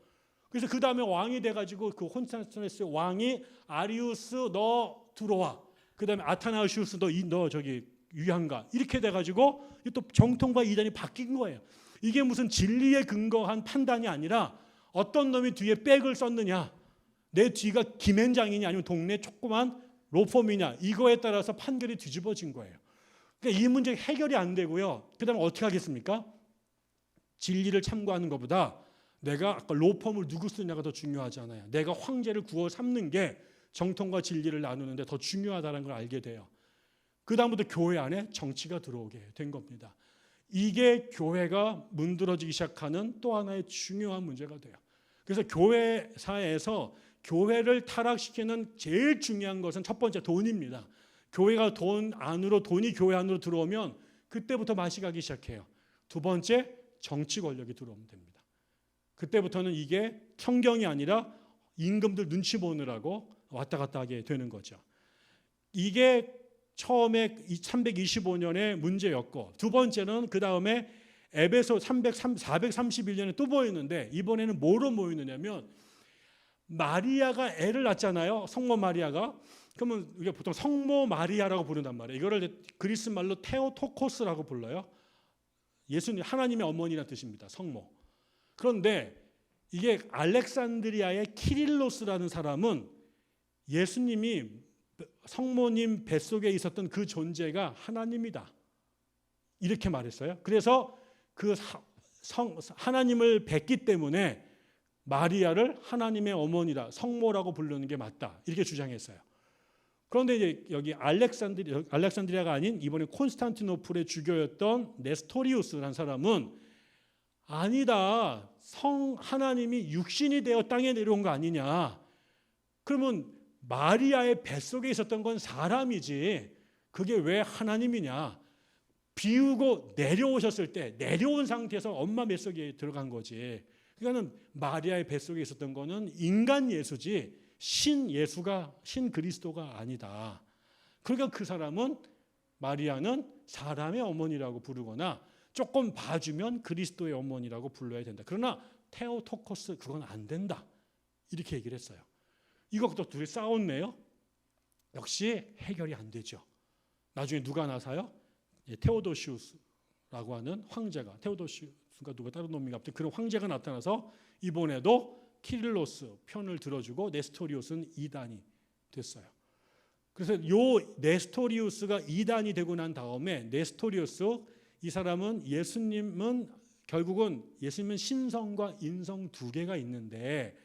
A: 그래서 그 다음에 왕이 돼가지고 그 콘스탄티노스 왕이 아리우스 너 들어와. 그 다음에 아타나시우스 너 저기 유향가 이렇게 돼가지고 또 정통과 이단이 바뀐 거예요. 이게 무슨 진리에 근거한 판단이 아니라 어떤 놈이 뒤에 백을 썼느냐, 내 뒤가 김앤장이냐 아니면 동네 조그만 로펌이냐, 이거에 따라서 판결이 뒤집어진 거예요. 그러니까 이 문제 해결이 안 되고요. 그 다음에 어떻게 하겠습니까? 진리를 참고하는 것보다 내가 아까 로펌을 누구 쓰냐가 더 중요하잖아요. 내가 황제를 구워 삼는 게 정통과 진리를 나누는데 더 중요하다는 걸 알게 돼요. 그 다음부터 교회 안에 정치가 들어오게 된 겁니다. 이게 교회가 문드러지기 시작하는 또 하나의 중요한 문제가 돼요. 그래서 교회사에서 교회를 타락시키는 제일 중요한 것은 첫 번째 돈입니다. 교회가 돈이 교회 안으로 들어오면 그때부터 맛이 가기 시작해요. 두 번째, 정치 권력이 들어오면 됩니다. 그때부터는 이게 성경이 아니라 임금들 눈치 보느라고 왔다 갔다 하게 되는 거죠. 이게 처음에 325년의 문제였고, 두 번째는 그 다음에 에베소 431년에 또 모였는데, 이번에는 뭐로 모이느냐면 마리아가 애를 낳잖아요. 성모 마리아가. 그러면 우리가 보통 성모 마리아라고 부른단 말이에요. 이거를 그리스 말로 테오토코스라고 불러요. 예수님 하나님의 어머니라는 뜻입니다. 성모. 그런데 이게 알렉산드리아의 키릴로스라는 사람은 예수님이 성모님 뱃속에 있었던 그 존재가 하나님이다, 이렇게 말했어요. 그래서 그 하나님을 뵙기 때문에 마리아를 하나님의 어머니라, 성모라고 부르는 게 맞다, 이렇게 주장했어요. 그런데 이제 여기 알렉산드리아가 아닌 이번에 콘스탄티노플의 주교였던 네스토리우스라는 사람은 아니다, 하나님이 육신이 되어 땅에 내려온 거 아니냐. 그러면 마리아의 뱃속에 있었던 건 사람이지 그게 왜 하나님이냐. 비우고 내려오셨을 때 내려온 상태에서 엄마 뱃속에 들어간 거지. 그러니까는 마리아의 뱃속에 있었던 거는 인간 예수지 신 예수가, 신 그리스도가 아니다. 그러니까 그 사람은, 마리아는 사람의 어머니라고 부르거나 조금 봐주면 그리스도의 어머니라고 불러야 된다. 그러나 테오토코스 그건 안 된다, 이렇게 얘기를 했어요. 이것도 둘이 싸웠네요. 역시 해결이 안 되죠. 나중에 누가 나서요? 테오도시우스라고 하는 황제가, 테오도시우스가 누가 다른 놈인가, 그런 황제가 나타나서 이번에도 키릴로스 편을 들어주고 네스토리우스는 이단이 됐어요. 그래서 요 네스토리우스가 이단이 되고 난 다음에 네스토리우스, 이 사람은 결국은 예수님은 신성과 인성 두 개가 있는데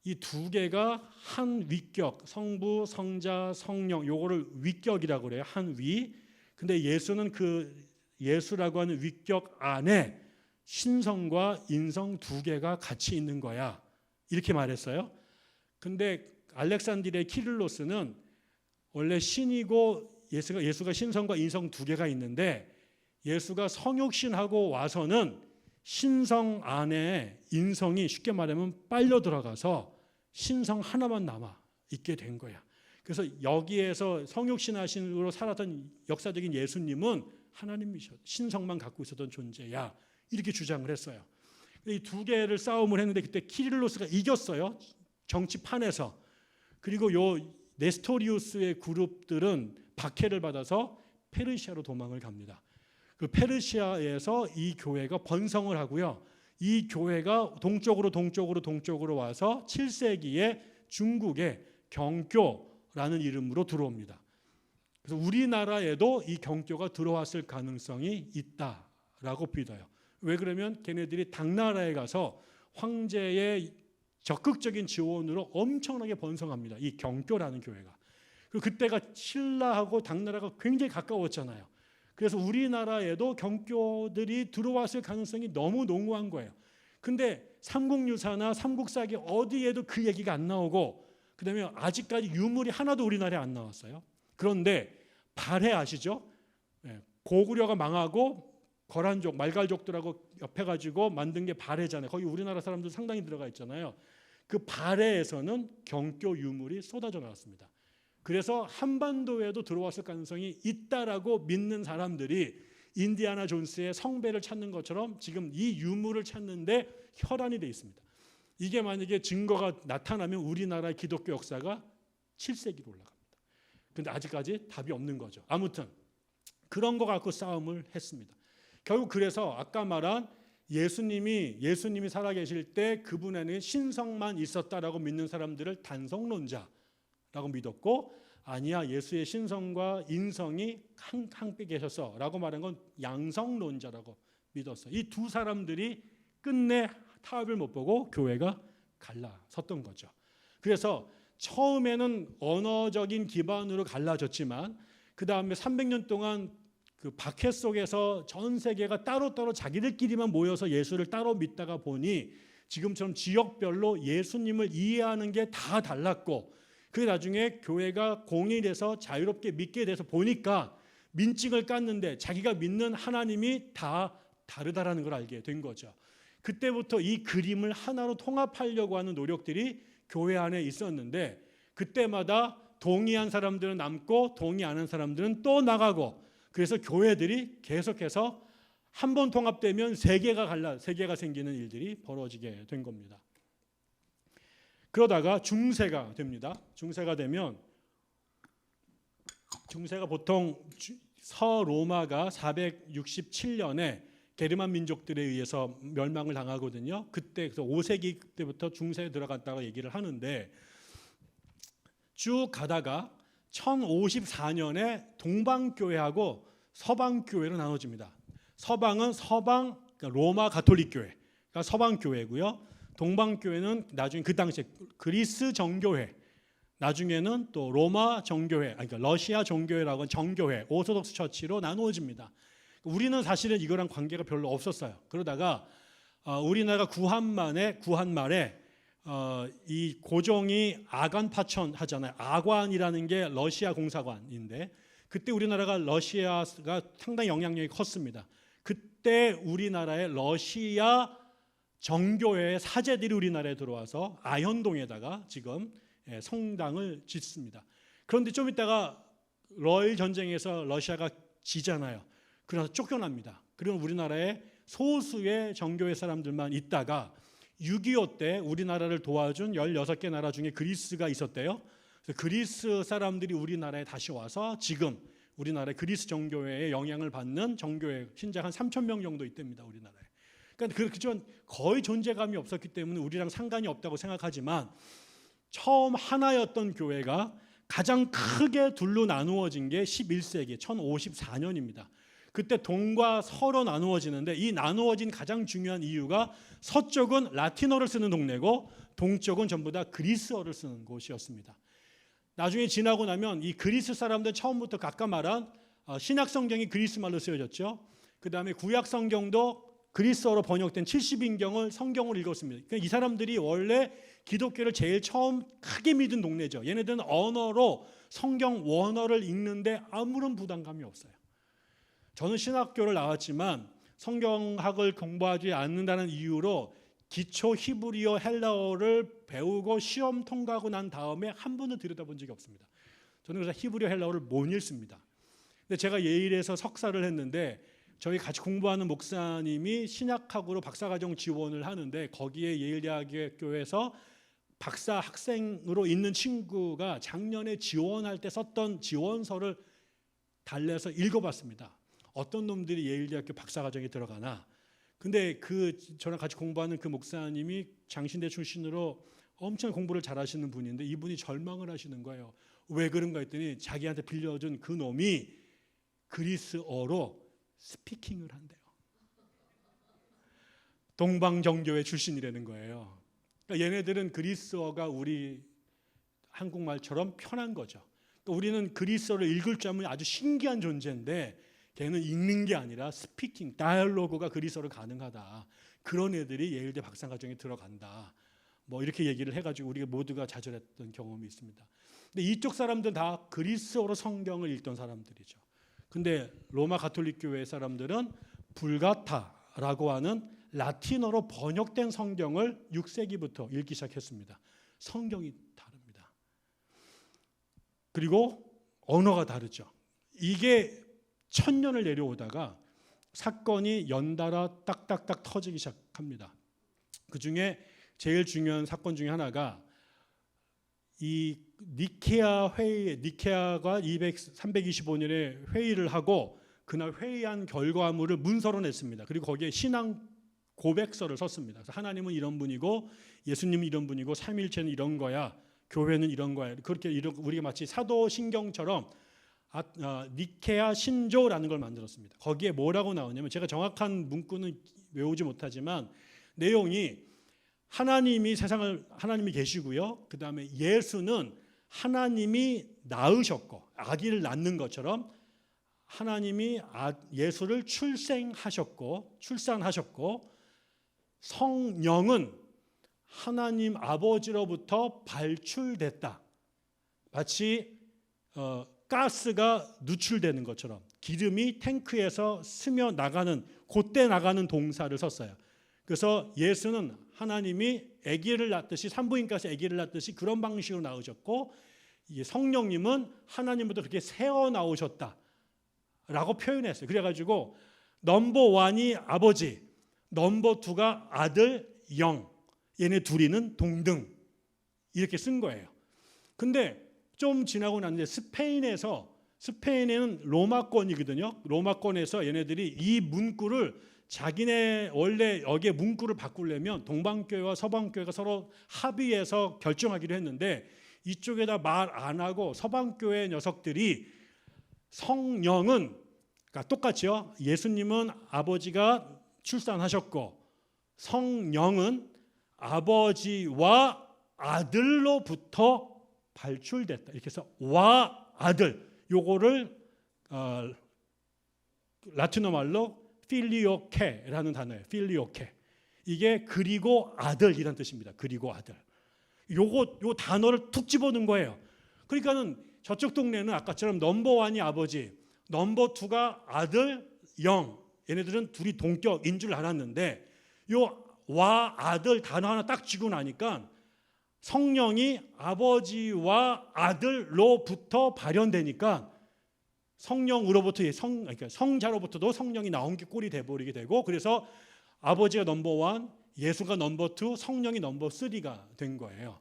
A: 이 두 개가 한 위격, 성부, 성자, 성령, 요거를 위격이라고 그래요. 한 위. 근데 예수는 그 예수라고 하는 위격 안에 신성과 인성 두 개가 같이 있는 거야, 이렇게 말했어요. 근데 알렉산드리아의 키릴로스는 원래 신이고 예수가 신성과 인성 두 개가 있는데 예수가 성육신하고 와서는 신성 안에 인성이 쉽게 말하면 빨려 들어가서 신성 하나만 남아 있게 된 거야. 그래서 여기에서 성육신하신으로 살았던 역사적인 예수님은 하나님이셔, 신성만 갖고 있었던 존재야, 이렇게 주장을 했어요. 이 두 개를 싸움을 했는데 그때 키릴로스가 이겼어요, 정치판에서. 그리고 요 네스토리우스의 그룹들은 박해를 받아서 페르시아로 도망을 갑니다. 그 페르시아에서 이 교회가 번성을 하고요. 이 교회가 동쪽으로 와서 7세기에 중국의 경교라는 이름으로 들어옵니다. 그래서 우리나라에도 이 경교가 들어왔을 가능성이 있다라고 믿어요. 왜 그러면 걔네들이 당나라에 가서 황제의 적극적인 지원으로 엄청나게 번성합니다, 이 경교라는 교회가. 그리고 그때가 신라하고 당나라가 굉장히 가까웠잖아요. 그래서 우리나라에도 경교들이 들어왔을 가능성이 너무 농후한 거예요. 근데 삼국유사나 삼국사기 어디에도 그 얘기가 안 나오고, 그 다음에 아직까지 유물이 하나도 우리나라에 안 나왔어요. 그런데 발해 아시죠? 고구려가 망하고 거란족, 말갈족들하고 엮여가지고 만든 게 발해잖아요. 거기 우리나라 사람들 상당히 들어가 있잖아요. 그 발해에서는 경교 유물이 쏟아져 나왔습니다. 그래서 한반도에도 들어왔을 가능성이 있다라고 믿는 사람들이 인디아나 존스의 성배를 찾는 것처럼 지금 이 유물을 찾는데 혈안이 돼 있습니다. 이게 만약에 증거가 나타나면 우리나라의 기독교 역사가 7세기로 올라갑니다. 그런데 아직까지 답이 없는 거죠. 아무튼 그런 거 갖고 싸움을 했습니다. 결국 그래서 아까 말한 예수님이 살아계실 때 그분에는 신성만 있었다라고 믿는 사람들을 단성론자라고 믿었고, 아니야, 예수의 신성과 인성이 함께 계셔서라고 말한 건 양성론자라고 믿었어. 이 두 사람들이 끝내 타협을 못 보고 교회가 갈라섰던 거죠. 그래서 처음에는 언어적인 기반으로 갈라졌지만 그 다음에 300년 동안 그 박해 속에서 전 세계가 따로따로 자기들끼리만 모여서 예수를 따로 믿다가 보니 지금처럼 지역별로 예수님을 이해하는 게 다 달랐고, 그게 나중에 교회가 공일해서 자유롭게 믿게 돼서 보니까 민증을 깠는데 자기가 믿는 하나님이 다 다르다라는 걸 알게 된 거죠. 그때부터 이 그림을 하나로 통합하려고 하는 노력들이 교회 안에 있었는데, 그때마다 동의한 사람들은 남고 동의 안 하는 사람들은 또 나가고, 그래서 교회들이 계속해서 한 번 통합되면 세계가 생기는 일들이 벌어지게 된 겁니다. 그러다가 중세가 됩니다. 중세가 되면, 중세가 보통 서로마가 467년에 게르만 민족들에 의해서 멸망을 당하거든요. 그때 그래서 5세기 때부터 중세에 들어갔다고 얘기를 하는데, 쭉 가다가 1054년에 동방교회하고 서방교회로 나눠집니다. 서방은 그러니까 로마 가톨릭 교회가 서방교회고요. 동방교회는 나중에 그 당시에 그리스 정교회, 나중에는 또 로마 정교회, 그러니까 러시아 정교회라고 하는 정교회, 오소독스 처치로 나누어집니다. 우리는 사실은 이거랑 관계가 별로 없었어요. 그러다가 우리나라가 구한 말에 이 고종이 아관 파천 하잖아요. 아관이라는 게 러시아 공사관인데, 그때 우리나라가 러시아가 상당히 영향력이 컸습니다. 그때 우리나라의 러시아 정교회의 사제들이 우리나라에 들어와서 아현동에다가 지금 성당을 짓습니다. 그런데 좀 있다가 러일 전쟁에서 러시아가 지잖아요. 그래서 쫓겨납니다. 그리고 우리나라에 소수의 정교회 사람들만 있다가 6.25 때 우리나라를 도와준 16개 나라 중에 그리스가 있었대요. 그래서 그리스 사람들이 우리나라에 다시 와서 지금 우리나라의 그리스 정교회의 영향을 받는 정교회 신자 한 3,000명 정도 있답니다, 우리나라에. 그러니까 그렇지만 거의 존재감이 없었기 때문에 우리랑 상관이 없다고 생각하지만, 처음 하나였던 교회가 가장 크게 둘로 나누어진 게 11세기 1054년입니다. 그때 동과 서로 나누어지는데, 이 나누어진 가장 중요한 이유가 서쪽은 라틴어를 쓰는 동네고 동쪽은 전부 다 그리스어를 쓰는 곳이었습니다. 나중에 지나고 나면 이 그리스 사람들 처음부터 아까 말한 신약 성경이 그리스 말로 쓰여졌죠. 그 다음에 구약 성경도 그리스어로 번역된 70인경을 성경을 읽었습니다. 그러니까 이 사람들이 원래 기독교를 제일 처음 크게 믿은 동네죠. 얘네들은 언어로 성경 원어를 읽는데 아무런 부담감이 없어요. 저는 신학교를 나왔지만 성경학을 공부하지 않는다는 이유로 기초 히브리어 헬라어를 배우고 시험 통과하고 난 다음에 한 번도 들여다본 적이 없습니다. 저는 그래서 히브리어 헬라어를 못 읽습니다. 근데 제가 예일에서 석사를 했는데 저희 같이 공부하는 목사님이 신약학으로 박사과정 지원을 하는데, 거기에 예일대학교에서 박사 학생으로 있는 친구가 작년에 지원할 때 썼던 지원서를 달래서 읽어봤습니다. 어떤 놈들이 예일대학교 박사과정에 들어가나. 근데 저랑 같이 공부하는 그 목사님이 장신대 출신으로 엄청 공부를 잘하시는 분인데, 이분이 절망을 하시는 거예요. 왜 그런가 했더니 자기한테 빌려준 그 놈이 그리스어로 스피킹을 한대요. 동방정교회 출신이라는 거예요. 그러니까 얘네들은 그리스어가 우리 한국말처럼 편한 거죠. 그러니까 우리는 그리스어를 읽을 줄 알면 아주 신기한 존재인데, 걔는 읽는 게 아니라 스피킹, 다이얼로그가 그리스어로 가능하다. 그런 애들이 예일대 박사과정에 들어간다. 뭐 이렇게 얘기를 해가지고 우리가 모두가 좌절했던 경험이 있습니다. 근데 이쪽 사람들은 다 그리스어로 성경을 읽던 사람들이죠. 근데 로마 가톨릭 교회 사람들은 불가타라고 하는 라틴어로 번역된 성경을 6세기부터 읽기 시작했습니다. 성경이 다릅니다. 그리고 언어가 다르죠. 이게 1000년을 내려오다가 사건이 연달아 딱딱딱 터지기 시작합니다. 그중에 제일 중요한 사건 중에 하나가 이 니케아 회의, 니케아가 325년에 회의를 하고 그날 회의한 결과물을 문서로 냈습니다. 그리고 거기에 신앙 고백서를 썼습니다. 그래서 하나님은 이런 분이고 예수님은 이런 분이고 삼위일체는 이런 거야, 교회는 이런 거야. 그렇게 우리가 마치 사도신경처럼 니케아 신조라는 걸 만들었습니다. 거기에 뭐라고 나오냐면, 제가 정확한 문구는 외우지 못하지만 내용이 하나님이 계시고요. 그 다음에 예수는 하나님이 낳으셨고, 아기를 낳는 것처럼 하나님이 예수를 출산하셨고, 성령은 하나님 아버지로부터 발출됐다. 마치 가스가 누출되는 것처럼 기름이 탱크에서 스며 나가는, 곧대 나가는 동사를 썼어요. 그래서 예수는 하나님이 아기를 낳듯이, 산부인과에서 아기를 낳듯이 그런 방식으로 낳으셨고, 성령님은 하나님부터 그렇게 새어 나오셨다라고 표현했어요. 그래가지고 넘버 원이 아버지, 넘버 투가 아들, 영, 얘네 둘이는 동등, 이렇게 쓴 거예요. 근데 좀 지나고 났는데 스페인에는 로마권이거든요. 로마권에서 얘네들이 이 문구를 자기네 원래 여기에 문구를 바꾸려면 동방교회와 서방교회가 서로 합의해서 결정하기로 했는데, 이쪽에다 말 안 하고 서방교회 녀석들이 성령은, 그러니까 똑같이요, 예수님은 아버지가 출산하셨고 성령은 아버지와 아들로부터 발출됐다. 이렇게 해서 와 아들, 요거를 라틴어 말로 필리오케라는 단어예요. 필리오케. 이게 그리고 아들이란 뜻입니다. 그리고 아들. 요 단어를 툭 집어넣은 거예요. 그러니까는 저쪽 동네는 아까처럼 넘버 원이 아버지, 넘버 투가 아들, 영, 얘네들은 둘이 동격인 줄 알았는데, 요 와 아들 단어 하나 딱 쥐고 나니까 성령이 아버지와 아들로부터 발현되니까 성령으로부터, 그러니까 성자로부터도 성령이 나온 게 꼴이 돼버리게 되고, 그래서 아버지가 넘버 원, 예수가 넘버 투, 성령이 넘버 쓰리가 된 거예요.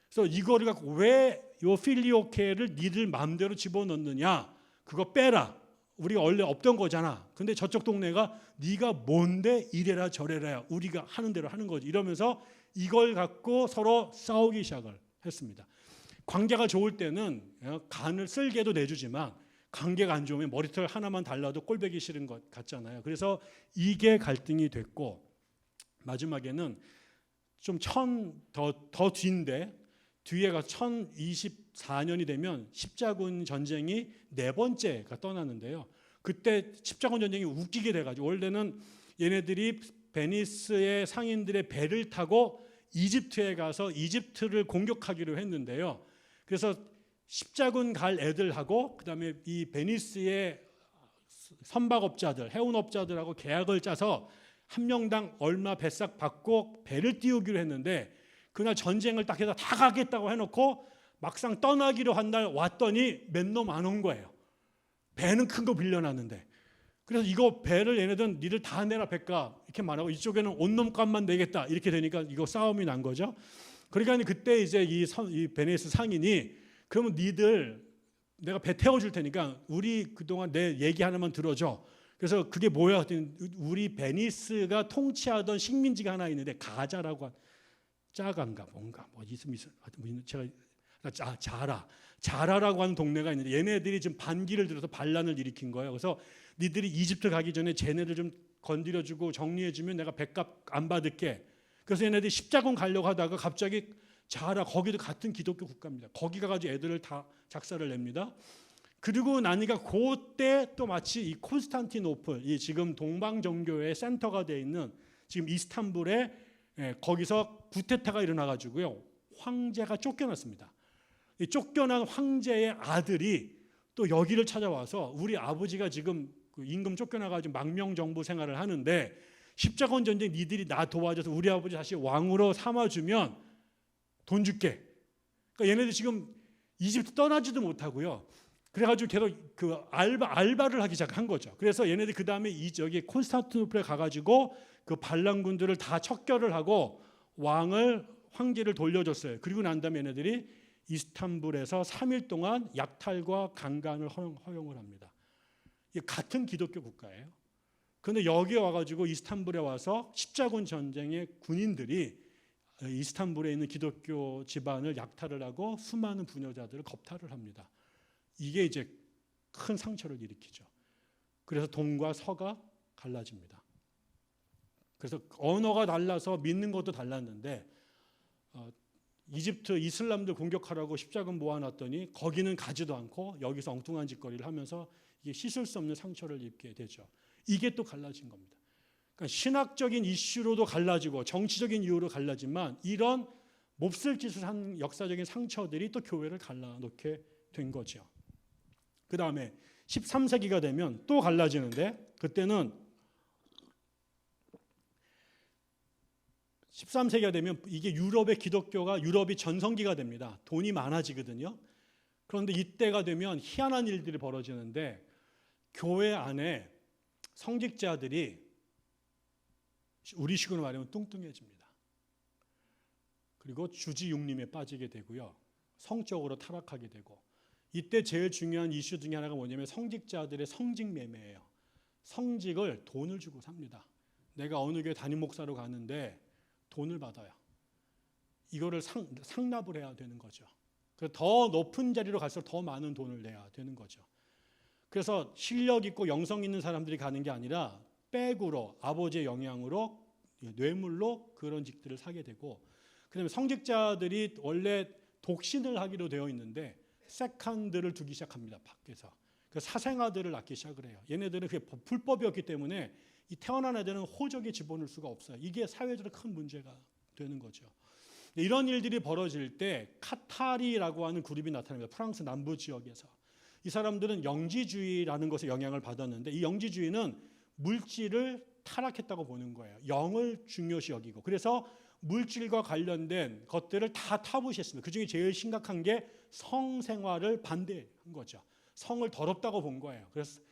A: 그래서 이거를 갖고 왜 요 필리오케를 니들 마음대로 집어넣느냐, 그거 빼라, 우리가 원래 없던 거잖아. 근데 저쪽 동네가 네가 뭔데 이래라 저래라, 우리가 하는 대로 하는 거지, 이러면서 이걸 갖고 서로 싸우기 시작을 했습니다. 관계가 좋을 때는 간을 쓸개도 내주지만, 관계가 안 좋으면 머리털 하나만 달라도 꼴보기 싫은 것 같잖아요. 그래서 이게 갈등이 됐고, 마지막에는 좀 더 뒤인데, 뒤에 가서 1024년이 되면 십자군 전쟁이 네 번째가 떠나는데요. 그때 십자군 전쟁이 웃기게 돼가지고, 원래는 얘네들이 베니스의 상인들의 배를 타고 이집트에 가서 이집트를 공격하기로 했는데요. 그래서 십자군 갈 애들하고 그다음에 이 베니스의 선박업자들, 해운업자들하고 계약을 짜서 한 명당 얼마 배싹 받고 배를 띄우기로 했는데, 그날 전쟁을 딱 해서 다 가겠다고 해놓고 막상 떠나기로 한 날 왔더니 몇 놈 안 온 거예요. 배는 큰 거 빌려놨는데. 그래서 이거 배를 얘네들은 니들 다 내라 배값 이렇게 말하고, 이쪽에는 온 놈 값만 내겠다 이렇게 되니까 이거 싸움이 난 거죠. 그러니까 그때 이제 이 베네스 상인이, 그러면 니들 내가 배 태워줄 테니까 우리 그동안 내 얘기 하나만 들어줘. 그래서 그게 뭐야? 우리 베니스가 통치하던 식민지가 하나 있는데, 가자라고 한, 짜간가 뭔가 뭐 있으면 제가 자라라고 하는 동네가 있는데, 얘네들이 지금 반기를 들어서 반란을 일으킨 거예요. 그래서 니들이 이집트 가기 전에 쟤네들 좀 건드려주고 정리해주면 내가 배값 안 받을게. 그래서 얘네들이 십자군 가려고 하다가 갑자기 자라, 거기도 같은 기독교 국가입니다. 거기 가가지고 애들을 다 작사를 냅니다. 그리고 나니까 그때 또 마치 이 콘스탄티노플, 이 지금 동방정교회의 센터가 되어 있는 지금 이스탄불에, 거기서 쿠데타가 일어나가지고요, 황제가 쫓겨났습니다. 이 쫓겨난 황제의 아들이 또 여기를 찾아와서, 우리 아버지가 지금 그 임금 쫓겨나가지고 망명정부 생활을 하는데, 십자군 전쟁 니들이 나 도와줘서 우리 아버지 다시 왕으로 삼아주면 돈 줄게. 그러니까 얘네들 지금 이집트 떠나지도 못하고요. 그래가지고 계속 그 알바를 하기 시작한 거죠. 그래서 얘네들 그 다음에 여기 콘스탄티노플에 가가지고 그 반란군들을 다 척결을 하고 황제를 돌려줬어요. 그리고 난 다음에 얘네들이 이스탄불에서 3일 동안 약탈과 강간을 허용을 합니다. 이게 같은 기독교 국가예요. 그런데 여기 와가지고 이스탄불에 와서 십자군 전쟁의 군인들이 이스탄불에 있는 기독교 집안을 약탈을 하고 수많은 부녀자들을 겁탈을 합니다. 이게 이제 큰 상처를 일으키죠. 그래서 동과 서가 갈라집니다. 그래서 언어가 달라서 믿는 것도 달랐는데 이집트 이슬람들 공격하라고 십자군 모아놨더니 거기는 가지도 않고 여기서 엉뚱한 짓거리를 하면서 이게 씻을 수 없는 상처를 입게 되죠. 이게 또 갈라진 겁니다. 그러니까 신학적인 이슈로도 갈라지고 정치적인 이유로 갈라지만 이런 몹쓸 짓을 한 역사적인 상처들이 또 교회를 갈라놓게 된 거죠. 그 다음에 13세기가 되면 또 갈라지는데 그때는 13세기가 되면 이게 유럽의 기독교가 유럽이 전성기가 됩니다. 돈이 많아지거든요. 그런데 이때가 되면 희한한 일들이 벌어지는데 교회 안에 성직자들이 우리식으로 말하면 뚱뚱해집니다. 그리고 주지육림에 빠지게 되고요. 성적으로 타락하게 되고 이때 제일 중요한 이슈 중에 하나가 뭐냐면 성직자들의 성직 매매예요. 성직을 돈을 주고 삽니다. 내가 어느 교회 담임 목사로 가는데 돈을 받아요. 이거를 상납을 해야 되는 거죠. 그래서 더 높은 자리로 갈수록 더 많은 돈을 내야 되는 거죠. 그래서 실력 있고 영성 있는 사람들이 가는 게 아니라 백으로 아버지의 영향으로 뇌물로 그런 직들을 사게 되고 그다음에 성직자들이 원래 독신을 하기로 되어 있는데 세컨들을 두기 시작합니다. 밖에서. 그래서 사생아들을 낳기 시작을 해요. 얘네들은 그게 불법이었기 때문에 이 태어난 애들은 호적에 집어넣을 수가 없어요. 이게 사회적으로 큰 문제가 되는 거죠. 이런 일들이 벌어질 때 카타리라고 하는 그룹이 나타납니다. 프랑스 남부 지역에서. 이 사람들은 영지주의라는 것에 영향을 받았는데 이 영지주의는 물질을 타락했다고 보는 거예요. 영을 중요시 여기고. 그래서 물질과 관련된 것들을 다 타부시했습니다. 그중에 제일 심각한 게 성생활을 반대한 거죠. 성을 더럽다고 본 거예요.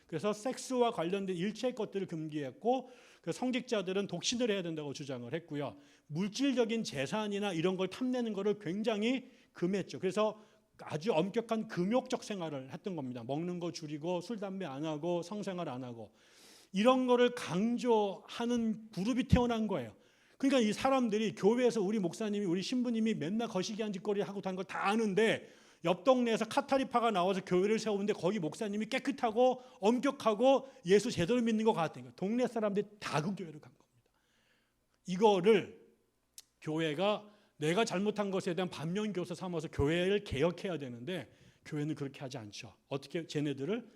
A: 그래서 섹스와 관련된 일체의 것들을 금기했고 성직자들은 독신을 해야 된다고 주장을 했고요. 물질적인 재산이나 이런 걸 탐내는 것을 굉장히 금했죠. 그래서 아주 엄격한 금욕적 생활을 했던 겁니다. 먹는 거 줄이고 술, 담배 안 하고 성생활 안 하고 이런 거를 강조하는 그룹이 태어난 거예요. 그러니까 이 사람들이 교회에서 우리 목사님이 우리 신부님이 맨날 거시기한 짓거리 하고 다는 걸 다 아는데 옆 동네에서 카타리파가 나와서 교회를 세우는데 거기 목사님이 깨끗하고 엄격하고 예수 제대로 믿는 것 같으니까 동네 사람들이 다 그 교회로 간 겁니다. 이거를 교회가 내가 잘못한 것에 대한 반면교사 삼아서 교회를 개혁해야 되는데 교회는 그렇게 하지 않죠. 어떻게 쟤네들을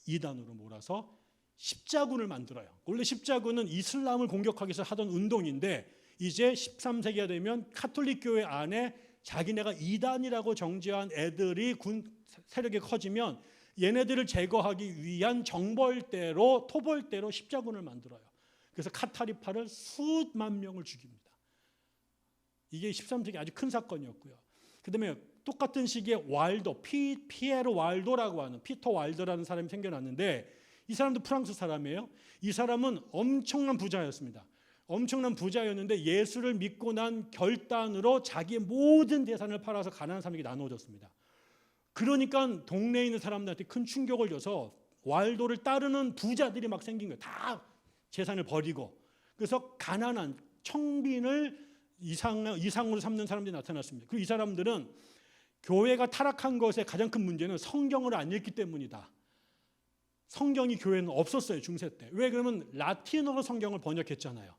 A: 이단으로 몰아서 십자군을 만들어요. 원래 십자군은 이슬람을 공격하기 위해서 하던 운동인데 이제 13세기가 되면 카톨릭 교회 안에 자기네가 이단이라고 정죄한 애들이 군 세력이 커지면 얘네들을 제거하기 위한 정벌대로 토벌대로 십자군을 만들어요. 그래서 카타리파를 수만 명을 죽입니다. 이게 13세기 아주 큰 사건이었고요. 그다음에 똑같은 시기에 와일도 피에로 와일도라고 하는 피터 와일더라는 사람이 생겨났는데 이 사람도 프랑스 사람이에요. 이 사람은 엄청난 부자였습니다. 엄청난 부자였는데 예수를 믿고 난 결단으로 자기의 모든 재산을 팔아서 가난한 사람에게 나눠줬습니다. 그러니까 동네에 있는 사람들한테 큰 충격을 줘서 와일도를 따르는 부자들이 막 생긴 거예요. 다 재산을 버리고. 그래서 가난한 청빈을 이상으로 삼는 사람들이 나타났습니다. 그리고 이 사람들은 교회가 타락한 것의 가장 큰 문제는 성경을 안 읽기 때문이다. 성경이 교회는 없었어요. 중세 때. 왜? 그러면 라틴어로 성경을 번역했잖아요.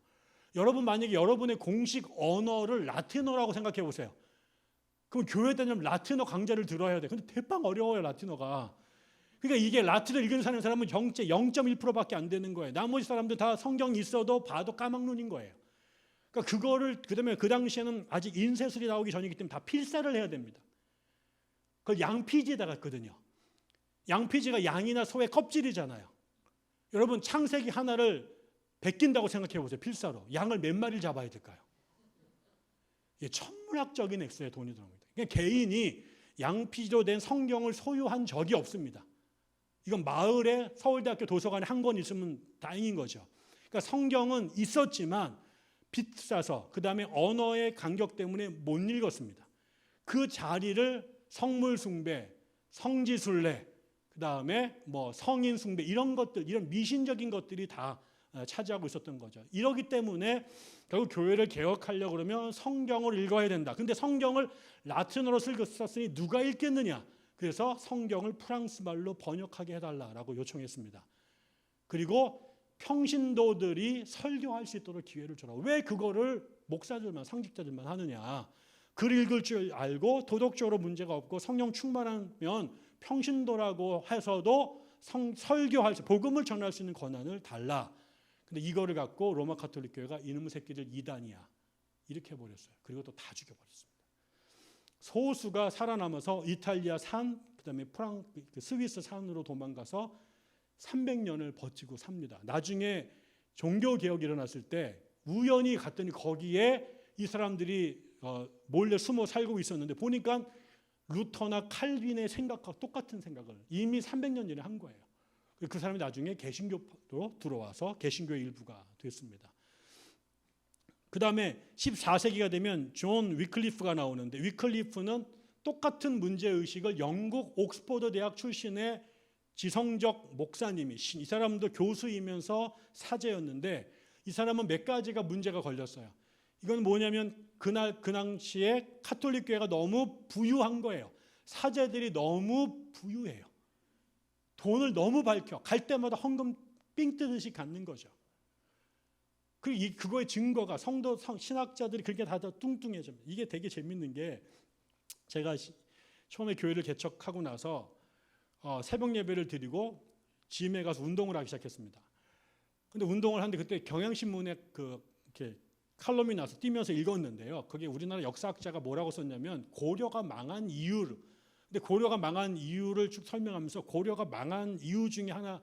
A: 여러분 만약에 여러분의 공식 언어를 라틴어라고 생각해 보세요. 그럼 교회 다니면 라틴어 강좌를 들어야 돼. 근데 대빵 어려워요. 라틴어가. 그러니까 이게 라틴어 읽는 사람은 0.1%밖에 안 되는 거예요. 나머지 사람들 다 성경 있어도 봐도 까막눈인 거예요. 그러니까 그거를 그다음에 그 당시에는 아직 인쇄술이 나오기 전이기 때문에 다 필사를 해야 됩니다. 그걸 양피지에다 갔거든요. 양피지가 양이나 소의 껍질이잖아요. 여러분 창세기 하나를 베낀다고 생각해 보세요. 필사로. 양을 몇 마리를 잡아야 될까요? 이게 천문학적인 액수의 돈이 들어갑니다. 그러니까 개인이 양피지로 된 성경을 소유한 적이 없습니다. 이건 마을에 서울대학교 도서관에 한 권 있으면 다행인 거죠. 그러니까 성경은 있었지만 비싸서 그다음에 언어의 간격 때문에 못 읽었습니다. 그 자리를 성물 숭배, 성지 순례, 그다음에 뭐 성인 숭배 이런 것들, 이런 미신적인 것들이 다 차지하고 있었던 거죠. 이러기 때문에 결국 교회를 개혁하려고 그러면 성경을 읽어야 된다. 근데 성경을 라틴어로 썼으니 누가 읽겠느냐? 그래서 성경을 프랑스 말로 번역하게 해달라고 요청했습니다. 그리고 평신도들이 설교할 수 있도록 기회를 주라고. 왜 그거를 목사들만, 상직자들만 하느냐? 글 읽을 줄 알고 도덕적으로 문제가 없고 성령 충만하면 평신도라고 해서도 설교할 수, 복음을 전할 수 있는 권한을 달라. 근데 이거를 갖고 로마 가톨릭 교회가 이놈의 새끼들 이단이야 이렇게 해버렸어요. 그리고 또 다 죽여버렸습니다. 소수가 살아남아서 이탈리아 산, 그다음에 스위스 산으로 도망가서 300년을 버티고 삽니다. 나중에 종교개혁이 일어났을 때 우연히 갔더니 거기에 이 사람들이 몰래 숨어 살고 있었는데 보니까 루터나 칼빈의 생각과 똑같은 생각을 이미 300년 전에 한 거예요. 그 사람이 나중에 개신교로 들어와서 개신교의 일부가 됐습니다. 그 다음에 14세기가 되면 존 위클리프가 나오는데, 위클리프는 똑같은 문제의식을 영국 옥스퍼드 대학 출신의 지성적 목사님이, 이 사람도 교수이면서 사제였는데 이 사람은 몇 가지가 문제가 걸렸어요. 이건 뭐냐면 그 당시에 가톨릭 교회가 너무 부유한 거예요. 사제들이 너무 부유해요. 돈을 너무 밝혀 갈 때마다 헌금 삥 뜨듯이 갖는 거죠. 그리고 그거의 증거가 신학자들이 그렇게 다 뚱뚱해집니다. 이게 되게 재밌는 게, 제가 처음에 교회를 개척하고 나서 새벽 예배를 드리고 짐에 가서 운동을 하기 시작했습니다. 근데 운동을 하는데 그때 경향신문에 이렇게 칼럼이 나서 뛰면서 읽었는데요. 그게 우리나라 역사학자가 뭐라고 썼냐면 고려가 망한 이유를, 근데 고려가 망한 이유를 쭉 설명하면서 고려가 망한 이유 중에 하나,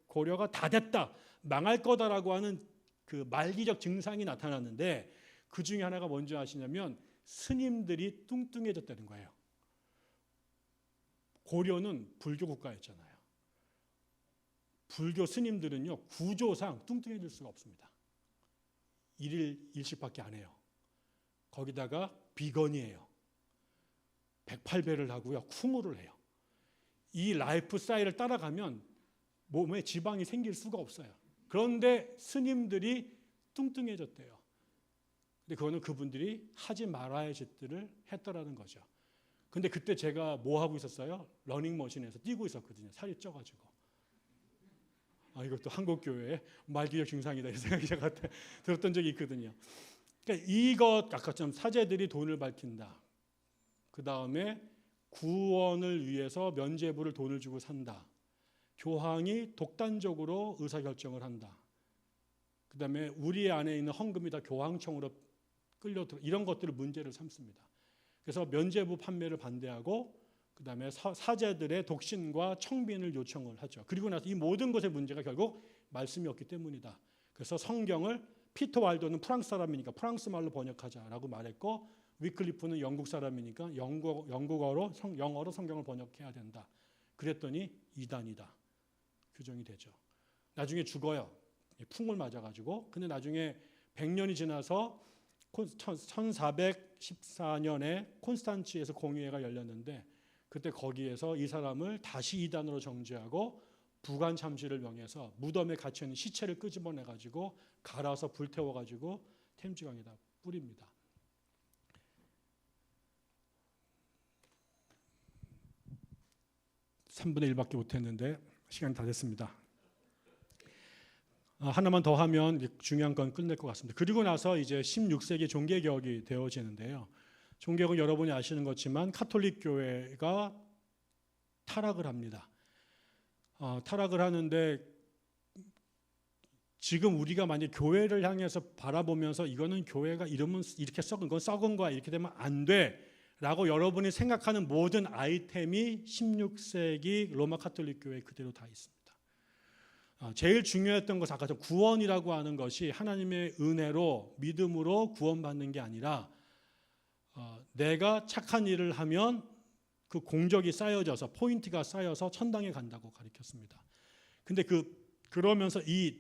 A: 고려가 다 됐다, 망할 거다라고 하는 그 말기적 증상이 나타났는데 그 중에 하나가 뭔지 아시냐면 스님들이 뚱뚱해졌다는 거예요. 고려는 불교 국가였잖아요. 불교 스님들은요 구조상 뚱뚱해질 수가 없습니다. 일일 일식밖에 안 해요. 거기다가 비건이에요. 108배를 하고요, 쿵우를 해요. 이 라이프 스타일을 따라가면 몸에 지방이 생길 수가 없어요. 그런데 스님들이 뚱뚱해졌대요. 근데 그거는 그분들이 하지 말아야 할 짓들을 했더라는 거죠. 근데 그때 제가 뭐 하고 있었어요? 러닝머신에서 뛰고 있었거든요. 살이 쪄가지고. 이것도 한국교회의 말기적 증상이다 이 생각이 제가 들었던 적이 있거든요. 그러니까 아까처럼 사제들이 돈을 밝힌다. 그 다음에 구원을 위해서 면죄부를 돈을 주고 산다. 교황이 독단적으로 의사결정을 한다. 그 다음에 우리 안에 있는 헌금이 다 교황청으로 끌려들어, 이런 것들을 문제를 삼습니다. 그래서 면죄부 판매를 반대하고 그 다음에 사제들의 독신과 청빈을 요청을 하죠. 그리고 나서 이 모든 것의 문제가 결국 말씀이 없기 때문이다. 그래서 성경을, 피터 왈도는 프랑스 사람이니까 프랑스 말로 번역하자라고 말했고, 위클리프는 영국 사람이니까 영어로 성경을 번역해야 된다. 그랬더니 이단이다 규정이 되죠. 나중에 죽어요. 풍을 맞아가지고. 근데 나중에 100년이 지나서 1414년에 콘스탄츠에서 공의회가 열렸는데 그때 거기에서 이 사람을 다시 이단으로 정죄하고 부관 참시를 명해서 무덤에 갇혀있는 시체를 끄집어내가지고 갈아서 불태워가지고 템즈강에다 뿌립니다. (3분의 1밖에) 못했는데 시간이 다 됐습니다. 하나만 더 하면 중요한 건 끝낼 것 같습니다. 그리고 나서 이제 16세기 종교개혁이 되어지는데요. 종교개혁은 여러분이 아시는 것지만 가톨릭 교회가 타락을 합니다. 타락을 하는데 지금 우리가 만약 교회를 향해서 바라보면서 이거는 교회가 이러면 이렇게 썩은 건 썩은 거야, 이렇게 되면 안 돼 라고 여러분이 생각하는 모든 아이템이 16세기 로마 가톨릭 교회에 그대로 다 있습니다. 제일 중요했던 것은 아까 구원이라고 하는 것이 하나님의 은혜로 믿음으로 구원받는 게 아니라 내가 착한 일을 하면 그 공적이 쌓여져서 포인트가 쌓여서 천당에 간다고 가르쳤습니다. 근데 그러면서 이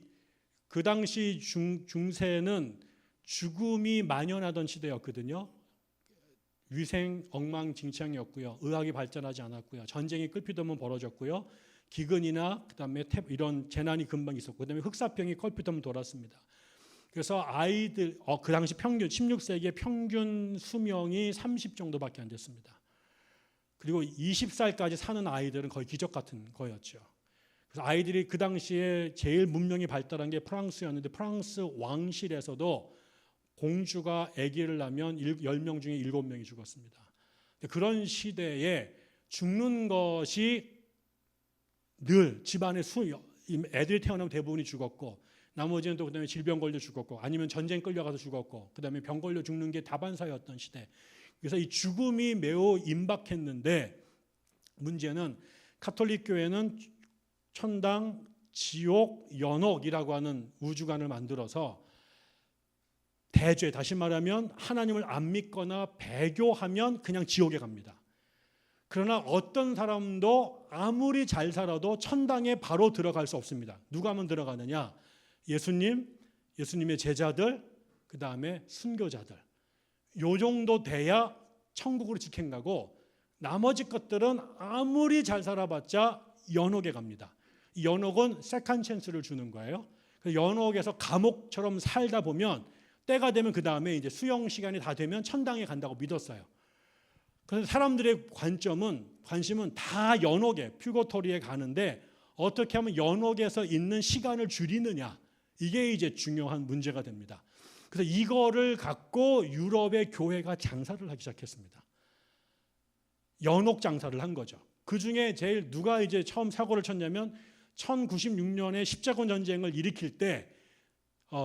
A: 그 당시 중세는 죽음이 만연하던 시대였거든요. 위생 엉망진창이었고요. 의학이 발전하지 않았고요. 전쟁이 끌피더면 벌어졌고요. 기근이나 그다음에 이런 재난이 금방 있었고 그다음에 흑사병이 끌피더면 돌았습니다. 그래서 아이들 그 당시 평균 16세기의 평균 수명이 30 정도밖에 안 됐습니다. 그리고 20살까지 사는 아이들은 거의 기적 같은 거였죠. 그래서 아이들이 그 당시에 제일 문명이 발달한 게 프랑스였는데 프랑스 왕실에서도 공주가 아기를 낳으면 10명 중에 7명이 죽었습니다. 그런 시대에 죽는 것이 늘 집안의 애들이 태어나면 대부분이 죽었고 나머지는 또 그다음에 질병 걸려 죽었고 아니면 전쟁 끌려가서 죽었고 그다음에 병 걸려 죽는 게 다반사였던 시대. 그래서 이 죽음이 매우 임박했는데 문제는 가톨릭 교회는 천당, 지옥, 연옥이라고 하는 우주관을 만들어서 대죄, 다시 말하면 하나님을 안 믿거나 배교하면 그냥 지옥에 갑니다. 그러나 어떤 사람도 아무리 잘 살아도 천당에 바로 들어갈 수 없습니다. 누가 하면 들어가느냐? 예수님, 예수님의 제자들, 그 다음에 순교자들. 요 정도 돼야 천국으로 직행가고 나머지 것들은 아무리 잘 살아봤자 연옥에 갑니다. 이 연옥은 세컨 찬스를 주는 거예요. 연옥에서 감옥처럼 살다 보면 때가 되면 그 다음에 이제 수용 시간이 다 되면 천당에 간다고 믿었어요. 그래서 사람들의 관심은 다 연옥에 퓨거토리에 가는데 어떻게 하면 연옥에서 있는 시간을 줄이느냐 이게 이제 중요한 문제가 됩니다. 그래서 이거를 갖고 유럽의 교회가 장사를 하기 시작했습니다. 연옥 장사를 한 거죠. 그 중에 제일 누가 이제 처음 사고를 쳤냐면 1096년에 십자군 전쟁을 일으킬 때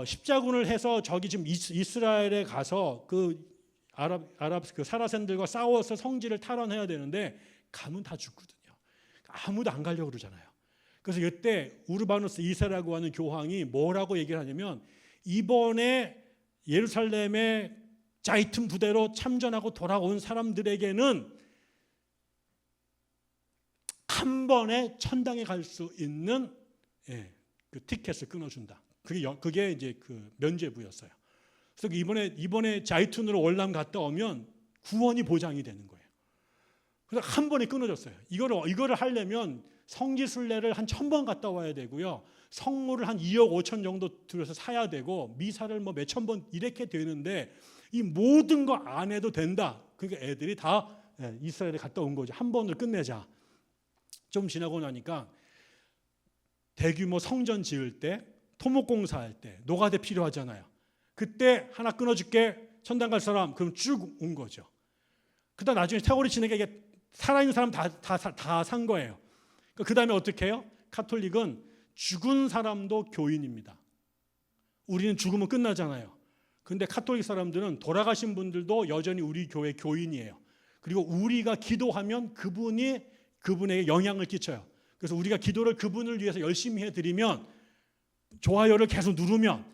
A: 십자군을 해서 저기 지금 이스라엘에 가서 그 아랍 그 사라센들과 싸워서 성지를 탈환해야 되는데 가면 다 죽거든요. 아무도 안 가려고 그러잖아요. 그래서 이때 우르바누스 2세라고 하는 교황이 뭐라고 얘기를 하냐면 이번에 예루살렘의 자이툰 부대로 참전하고 돌아온 사람들에게는 한 번에 천당에 갈 수 있는 그 티켓을 끊어준다. 그게 이제 그 면죄부였어요. 그래서 이번에 자이툰으로 월남 갔다 오면 구원이 보장이 되는 거예요. 그래서 한 번에 끊어졌어요. 이거를 하려면 성지순례를 한 1000번 갔다 와야 되고요. 성물을 한 2억 5천 정도 들여서 사야 되고 미사를 뭐 몇천 번 이렇게 되는데 이 모든 거 안 해도 된다. 그러니까 애들이 다 이스라엘에 갔다 온 거죠. 한 번을 끝내자. 좀 지나고 나니까 대규모 성전 지을 때 토목공사할 때 노가대 필요하잖아요. 그때 하나 끊어줄게 천당 갈 사람 그럼 쭉 온 거죠. 그다음 나중에 세월이 지나니까 이게 살아있는 사람 다 산 거예요. 그 다음에 어떻게 해요? 가톨릭은 죽은 사람도 교인입니다. 우리는 죽으면 끝나잖아요. 그런데 가톨릭 사람들은 돌아가신 분들도 여전히 우리 교회 교인이에요. 그리고 우리가 기도하면 그분에게 영향을 끼쳐요. 그래서 우리가 기도를 그분을 위해서 열심히 해드리면 좋아요를 계속 누르면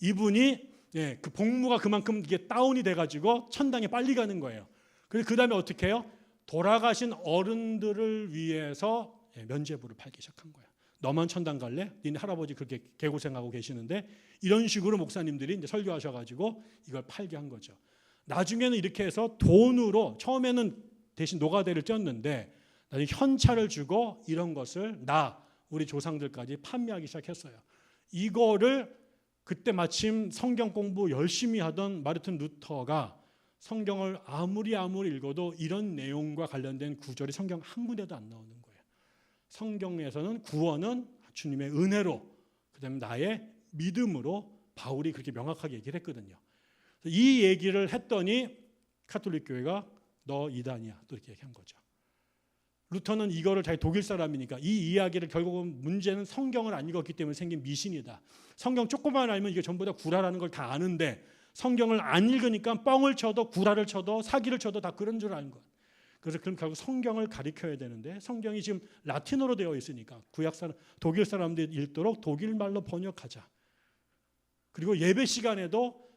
A: 이분이 그 복무가 그만큼 이게 다운이 돼가지고 천당에 빨리 가는 거예요. 그래서 그 다음에 어떻게 해요? 돌아가신 어른들을 위해서 면죄부를 팔기 시작한 거예요. 너만 천당 갈래? 니네 할아버지 그렇게 개고생하고 계시는데 이런 식으로 목사님들이 이제 설교하셔가지고 이걸 팔게 한 거죠. 나중에는 이렇게 해서 돈으로 처음에는 대신 노가대를 쪘는데 나중에 현찰을 주고 이런 것을 우리 조상들까지 판매하기 시작했어요. 이거를 그때 마침 성경 공부 열심히 하던 마르틴 루터가 성경을 아무리 읽어도 이런 내용과 관련된 구절이 성경 한 군데도 안 나오는 거예요. 성경에서는 구원은 주님의 은혜로 그다음에 나의 믿음으로 바울이 그렇게 명확하게 얘기를 했거든요. 이 얘기를 했더니 가톨릭 교회가 너 이단이야 또 이렇게 얘기한 거죠. 루터는 이거를 자기 독일 사람이니까 이 이야기를 결국은 문제는 성경을 안 읽었기 때문에 생긴 미신이다. 성경 조금만 알면 이게 전부 다 구라라는 걸 다 아는데 성경을 안 읽으니까 뻥을 쳐도 구라를 쳐도 사기를 쳐도 다 그런 줄 아는 것. 그래서 그럼 결국 성경을 가르쳐야 되는데 성경이 지금 라틴어로 되어 있으니까 독일 사람들이 읽도록 독일말로 번역하자. 그리고 예배 시간에도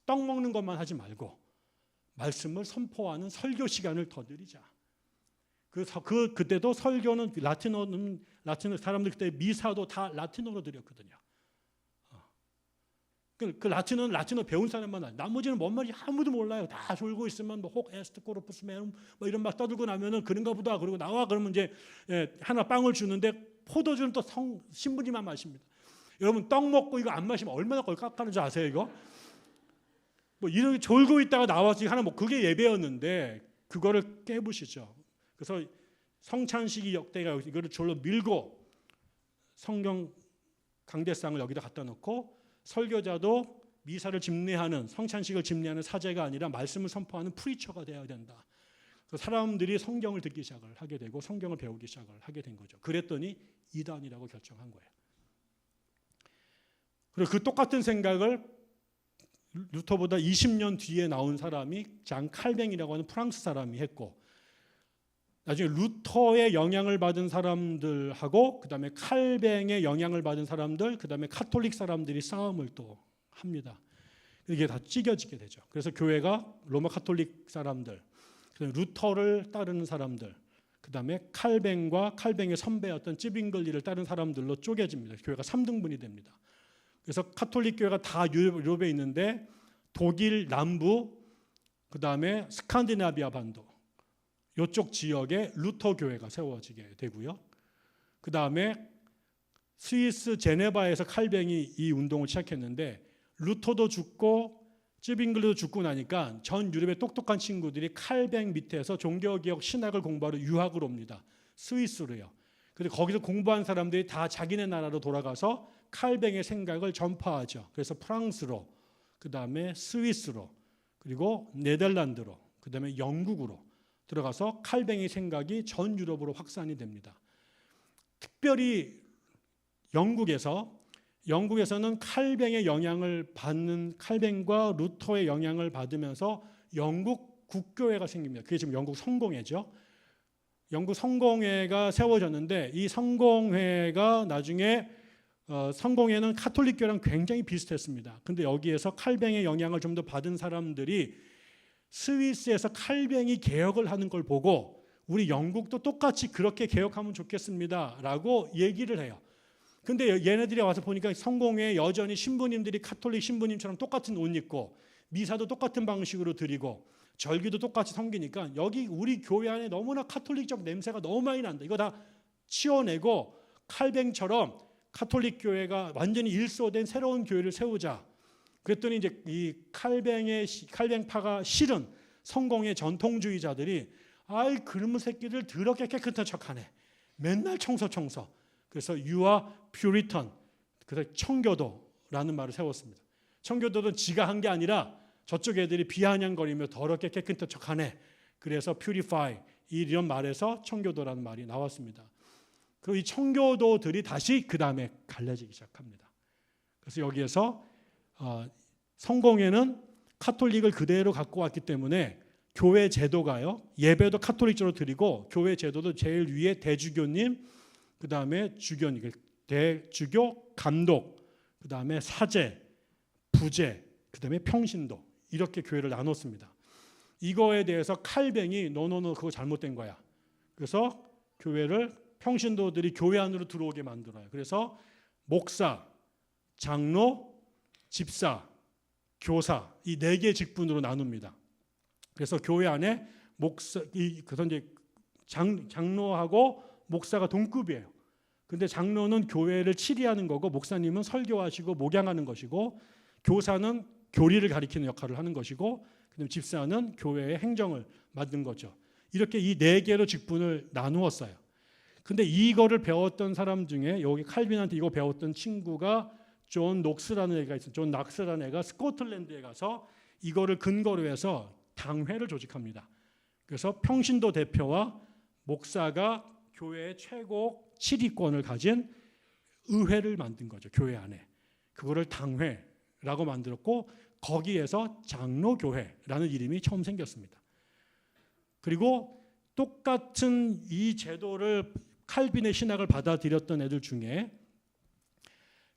A: 떡 먹는 것만 하지 말고 말씀을 선포하는 설교 시간을 더 드리자. 그때도 설교는 라틴어 사람들 그때 미사도 다 라틴어로 드렸거든요. 그 라틴어는 라틴어 배운 사람만 알아요. 나머지는 뭔 말인지 아무도 몰라요. 다 졸고 있으면 뭐혹 에스트 코르푸스 메움 뭐 이런 막 떠들고 나면은 그런가 보다 그러고 나와 그러면 이제 하나 빵을 주는데 포도주는 또 신부님만 마십니다. 여러분 떡 먹고 이거 안 마시면 얼마나 꼴깍하는 줄 아세요 이거? 뭐 이렇게 졸고 있다가 나와서 하나 뭐 그게 예배였는데 그거를 깨부시죠. 그래서 성찬식이 역대가 이거를 졸로 밀고 성경 강대상을 여기다 갖다 놓고 설교자도 미사를 집례하는 성찬식을 집례하는 사제가 아니라 말씀을 선포하는 프리처가 되어야 된다. 그래서 사람들이 성경을 듣기 시작을 하게 되고 성경을 배우기 시작을 하게 된 거죠. 그랬더니 이단이라고 결정한 거예요. 그리고 그 똑같은 생각을 루터보다 20년 뒤에 나온 사람이 장 칼뱅이라고 하는 프랑스 사람이 했고 나중에 루터의 영향을 받은 사람들하고 그다음에 칼뱅의 영향을 받은 사람들 그다음에 카톨릭 사람들이 싸움을 또 합니다. 이게 다 찢겨지게 되죠. 그래서 교회가 로마 카톨릭 사람들, 루터를 따르는 사람들, 그다음에 칼뱅과 칼뱅의 선배였던 찌빙글리를 따르는 사람들로 쪼개집니다. 교회가 3등분이 됩니다. 그래서 카톨릭 교회가 다 유럽에 있는데 독일 남부, 그다음에 스칸디나비아 반도 이쪽 지역에 루터 교회가 세워지게 되고요. 그 다음에 스위스 제네바에서 칼뱅이 이 운동을 시작했는데 루터도 죽고 찌빙글리도 죽고 나니까 전 유럽의 똑똑한 친구들이 칼뱅 밑에서 종교개혁 신학을 공부하러 유학을 옵니다. 스위스로요. 그래서 거기서 공부한 사람들이 다 자기네 나라로 돌아가서 칼뱅의 생각을 전파하죠. 그래서 프랑스로, 그 다음에 스위스로, 그리고 네덜란드로, 그 다음에 영국으로 들어가서 칼뱅의 생각이 전 유럽으로 확산이 됩니다. 특별히 영국에서는 칼뱅의 영향을 받는 칼뱅과 루터의 영향을 받으면서 영국 국교회가 생깁니다. 그게 지금 영국 성공회죠. 영국 성공회가 세워졌는데 이 성공회가 나중에 성공회는 카톨릭 교회랑 굉장히 비슷했습니다. 근데 여기에서 칼뱅의 영향을 좀 더 받은 사람들이 스위스에서 칼뱅이 개혁을 하는 걸 보고 우리 영국도 똑같이 그렇게 개혁하면 좋겠습니다 라고 얘기를 해요. 근데 얘네들이 와서 보니까 성공회에 여전히 신부님들이 카톨릭 신부님처럼 똑같은 옷 입고 미사도 똑같은 방식으로 드리고 절기도 똑같이 섬기니까 여기 우리 교회 안에 너무나 카톨릭적 냄새가 너무 많이 난다. 이거 다 치워내고 칼뱅처럼 카톨릭 교회가 완전히 일소된 새로운 교회를 세우자. 그랬더니 이제 이 칼뱅파가 싫은 성공의 전통주의자들이 아이 그놈의 새끼들 더럽게 깨끗한 척하네. 맨날 청소. 그래서 유아 퓨리턴, 그래서 청교도라는 말을 세웠습니다. 청교도는 지가 한 게 아니라 저쪽 애들이 비아냥거리며 더럽게 깨끗한 척하네. 그래서 퓨리파이 이런 말에서 청교도라는 말이 나왔습니다. 그리고 이 청교도들이 다시 그 다음에 갈라지기 시작합니다. 그래서 여기에서 성공회는 카톨릭을 그대로 갖고 왔기 때문에 교회 제도가요. 예배도 카톨릭적으로 드리고 교회 제도도 제일 위에 대주교님, 그 다음에 주교님, 대주교, 감독, 그 다음에 사제, 부제, 그 다음에 평신도 이렇게 교회를 나눴습니다. 이거에 대해서 칼뱅이 노노노 그거 잘못된 거야. 그래서 교회를 평신도들이 교회 안으로 들어오게 만들어요. 그래서 목사, 장로, 집사, 교사 이 네 개 직분으로 나눕니다. 그래서 교회 안에 그래서 이제 장로하고 목사가 동급이에요. 근데 장로는 교회를 치리하는 거고 목사님은 설교하시고 목양하는 것이고 교사는 교리를 가리키는 역할을 하는 것이고 그다음에 집사는 교회의 행정을 맡는 거죠. 이렇게 이 네 개로 직분을 나누었어요. 근데 이거를 배웠던 사람 중에 여기 칼빈한테 이거 배웠던 친구가 존 녹스라는 애가 있어요. 존 낙스라는 애가 스코틀랜드에 가서 이거를 근거로 해서 당회를 조직합니다. 그래서 평신도 대표와 목사가 교회의 최고 치리권을 가진 의회를 만든 거죠. 교회 안에. 그거를 당회라고 만들었고 거기에서 장로교회라는 이름이 처음 생겼습니다. 그리고 똑같은 이 제도를 칼빈의 신학을 받아들였던 애들 중에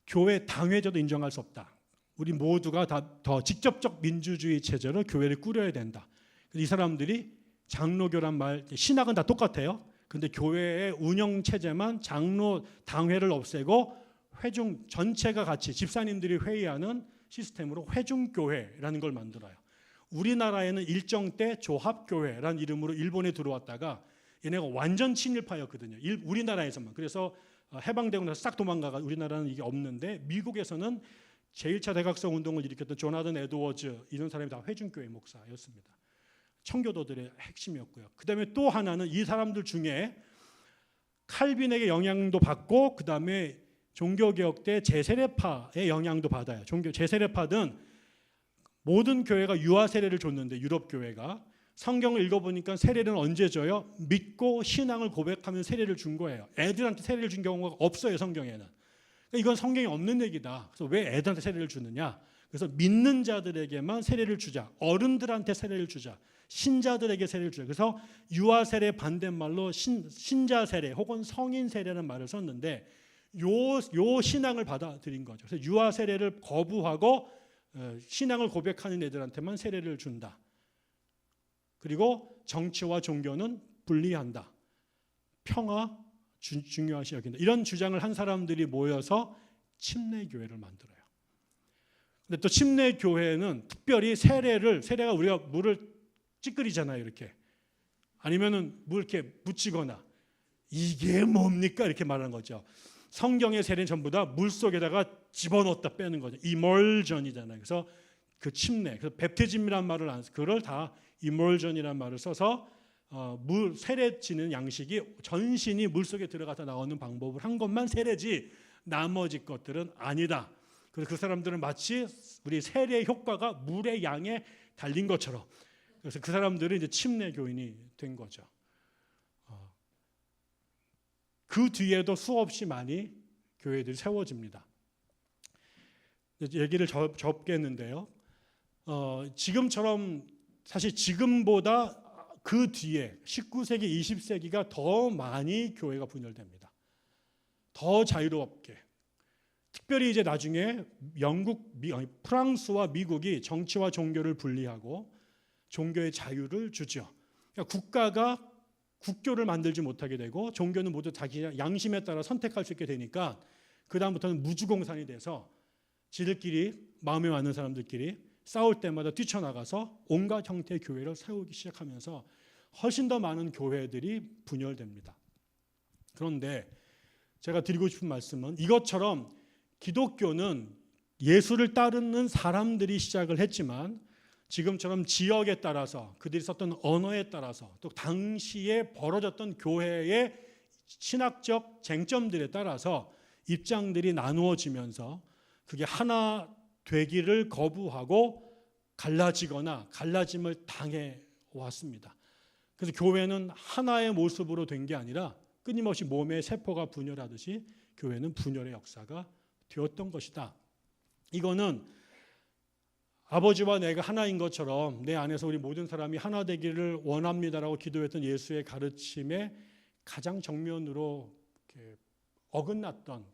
A: 교회 당회제도 인정할 수 없다. 우리 모두가 더 직접적 민주주의 체제로 교회를 꾸려야 된다. 이 사람들이 장로교란 말, 신학은 다 똑같아요. 근데 교회의 운영 체제만 장로 당회를 없애고 회중 전체가 같이 집사님들이 회의하는 시스템으로 회중교회라는 걸 만들어요. 우리나라에는 일정 때 조합교회라는 이름으로 일본에 들어왔다가 얘네가 완전 친일파였거든요. 우리나라에서만. 그래서 해방되고 나서 싹 도망가가 우리나라는 이게 없는데 미국에서는 제1차 대각성 운동을 일으켰던 조나단 에드워즈 이런 사람이 다 회중교회 목사였습니다. 청교도들의 핵심이었고요. 그다음에 또 하나는 이 사람들 중에 칼빈에게 영향도 받고 그다음에 종교개혁 때 제세례파의 영향도 받아요. 제세례파는 모든 교회가 유아 세례를 줬는데 유럽 교회가 성경을 읽어보니까 세례는 언제 줘요? 믿고 신앙을 고백하면 세례를 준 거예요. 애들한테 세례를 준 경우가 없어요. 성경에는. 그러니까 이건 성경에 없는 얘기다. 그래서 왜 애들한테 세례를 주느냐? 그래서 믿는 자들에게만 세례를 주자. 어른들한테 세례를 주자. 신자들에게 세례를 주자. 그래서 유아 세례 반대말로 신자 세례 혹은 성인 세례라는 말을 썼는데 요 신앙을 받아들인 거죠. 그래서 유아 세례를 거부하고 신앙을 고백하는 애들한테만 세례를 준다. 그리고 정치와 종교는 분리한다. 평화 중요하시 여긴다. 이런 주장을 한 사람들이 모여서 침례교회를 만들어요. 근데 또 침례교회는 특별히 세례가 우리가 물을 찌끄리잖아요. 이렇게. 아니면은 물 이렇게 묻히거나 이게 뭡니까? 이렇게 말하는 거죠. 성경의 세례는 전부 다 물속에다가 집어넣었다 빼는 거죠. 이멀전이잖아요. 그래서 그 침례, 그래서 베프티즘이라는 말을 안 써. 그걸 다 이멀전이라는 말을 써서 세례 지는 양식이 전신이 물속에 들어가서 나오는 방법을 한 것만 세례지 나머지 것들은 아니다. 그래서 그 사람들은 마치 우리 세례 효과가 물의 양에 달린 것처럼 그래서 그 사람들은 이제 침례교인이 된 거죠. 그 뒤에도 수없이 많이 교회들이 세워집니다. 얘기를 접겠는데요. 지금처럼 사실 지금보다 그 뒤에 19세기, 20세기가 더 많이 교회가 분열됩니다. 더 자유롭게. 특별히 이제 나중에 프랑스와 미국이 정치와 종교를 분리하고 종교의 자유를 주죠. 그러니까 국가가 국교를 만들지 못하게 되고 종교는 모두 자기 양심에 따라 선택할 수 있게 되니까 그 다음부터는 무주공산이 돼서 지들끼리 마음에 맞는 사람들끼리 싸울 때마다 뛰쳐나가서 온갖 형태의 교회를 세우기 시작하면서 훨씬 더 많은 교회들이 분열됩니다. 그런데 제가 드리고 싶은 말씀은 이것처럼 기독교는 예수를 따르는 사람들이 시작을 했지만 지금처럼 지역에 따라서 그들이 썼던 언어에 따라서 또 당시에 벌어졌던 교회의 신학적 쟁점들에 따라서 입장들이 나누어지면서 그게 하나 되기를 거부하고 갈라지거나 갈라짐을 당해 왔습니다. 그래서 교회는 하나의 모습으로 된 게 아니라 끊임없이 몸의 세포가 분열하듯이 교회는 분열의 역사가 되었던 것이다. 이거는 아버지와 내가 하나인 것처럼 내 안에서 우리 모든 사람이 하나 되기를 원합니다라고 기도했던 예수의 가르침에 가장 정면으로 어긋났던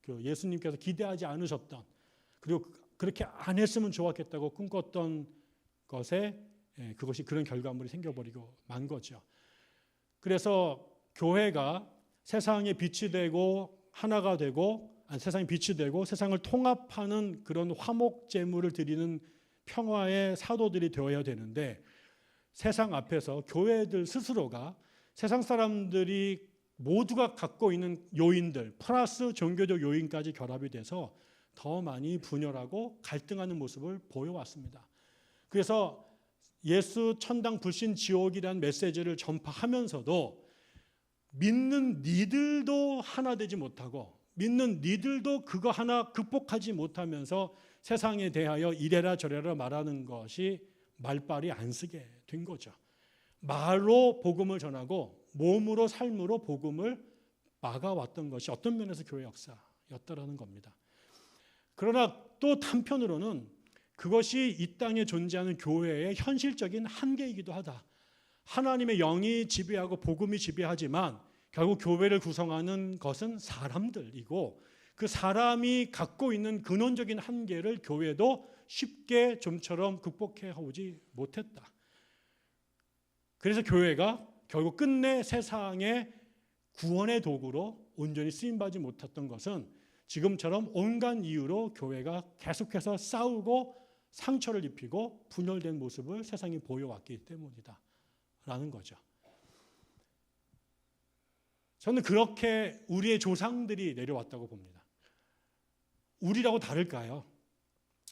A: 예수님께서 기대하지 않으셨던 그리고 그렇게 안 했으면 좋았겠다고 꿈꿨던 것에 그것이 그런 결과물이 생겨버리고 만 거죠. 그래서 교회가 세상의 빛이 되고 하나가 되고 세상의 빛이 되고 세상을 통합하는 그런 화목제물을 드리는 평화의 사도들이 되어야 되는데 세상 앞에서 교회들 스스로가 세상 사람들이 모두가 갖고 있는 요인들 플러스 종교적 요인까지 결합이 돼서 더 많이 분열하고 갈등하는 모습을 보여왔습니다. 그래서 예수 천당 불신 지옥이라는 메시지를 전파하면서도 믿는 니들도 하나 되지 못하고 믿는 니들도 그거 하나 극복하지 못하면서 세상에 대하여 이래라 저래라 말하는 것이 말빨이 안 쓰게 된 거죠. 말로 복음을 전하고 몸으로 삶으로 복음을 막아왔던 것이 어떤 면에서 교회 역사였다라는 겁니다. 그러나 또 한편으로는 그것이 이 땅에 존재하는 교회의 현실적인 한계이기도 하다. 하나님의 영이 지배하고 복음이 지배하지만 결국 교회를 구성하는 것은 사람들이고 그 사람이 갖고 있는 근원적인 한계를 교회도 쉽게 좀처럼 극복해 오지 못했다. 그래서 교회가 결국 끝내 세상의 구원의 도구로 온전히 쓰임받지 못했던 것은 지금처럼 온갖 이유로 교회가 계속해서 싸우고 상처를 입히고 분열된 모습을 세상에 보여왔기 때문이다 라는 거죠. 저는 그렇게 우리의 조상들이 내려왔다고 봅니다. 우리라고 다를까요?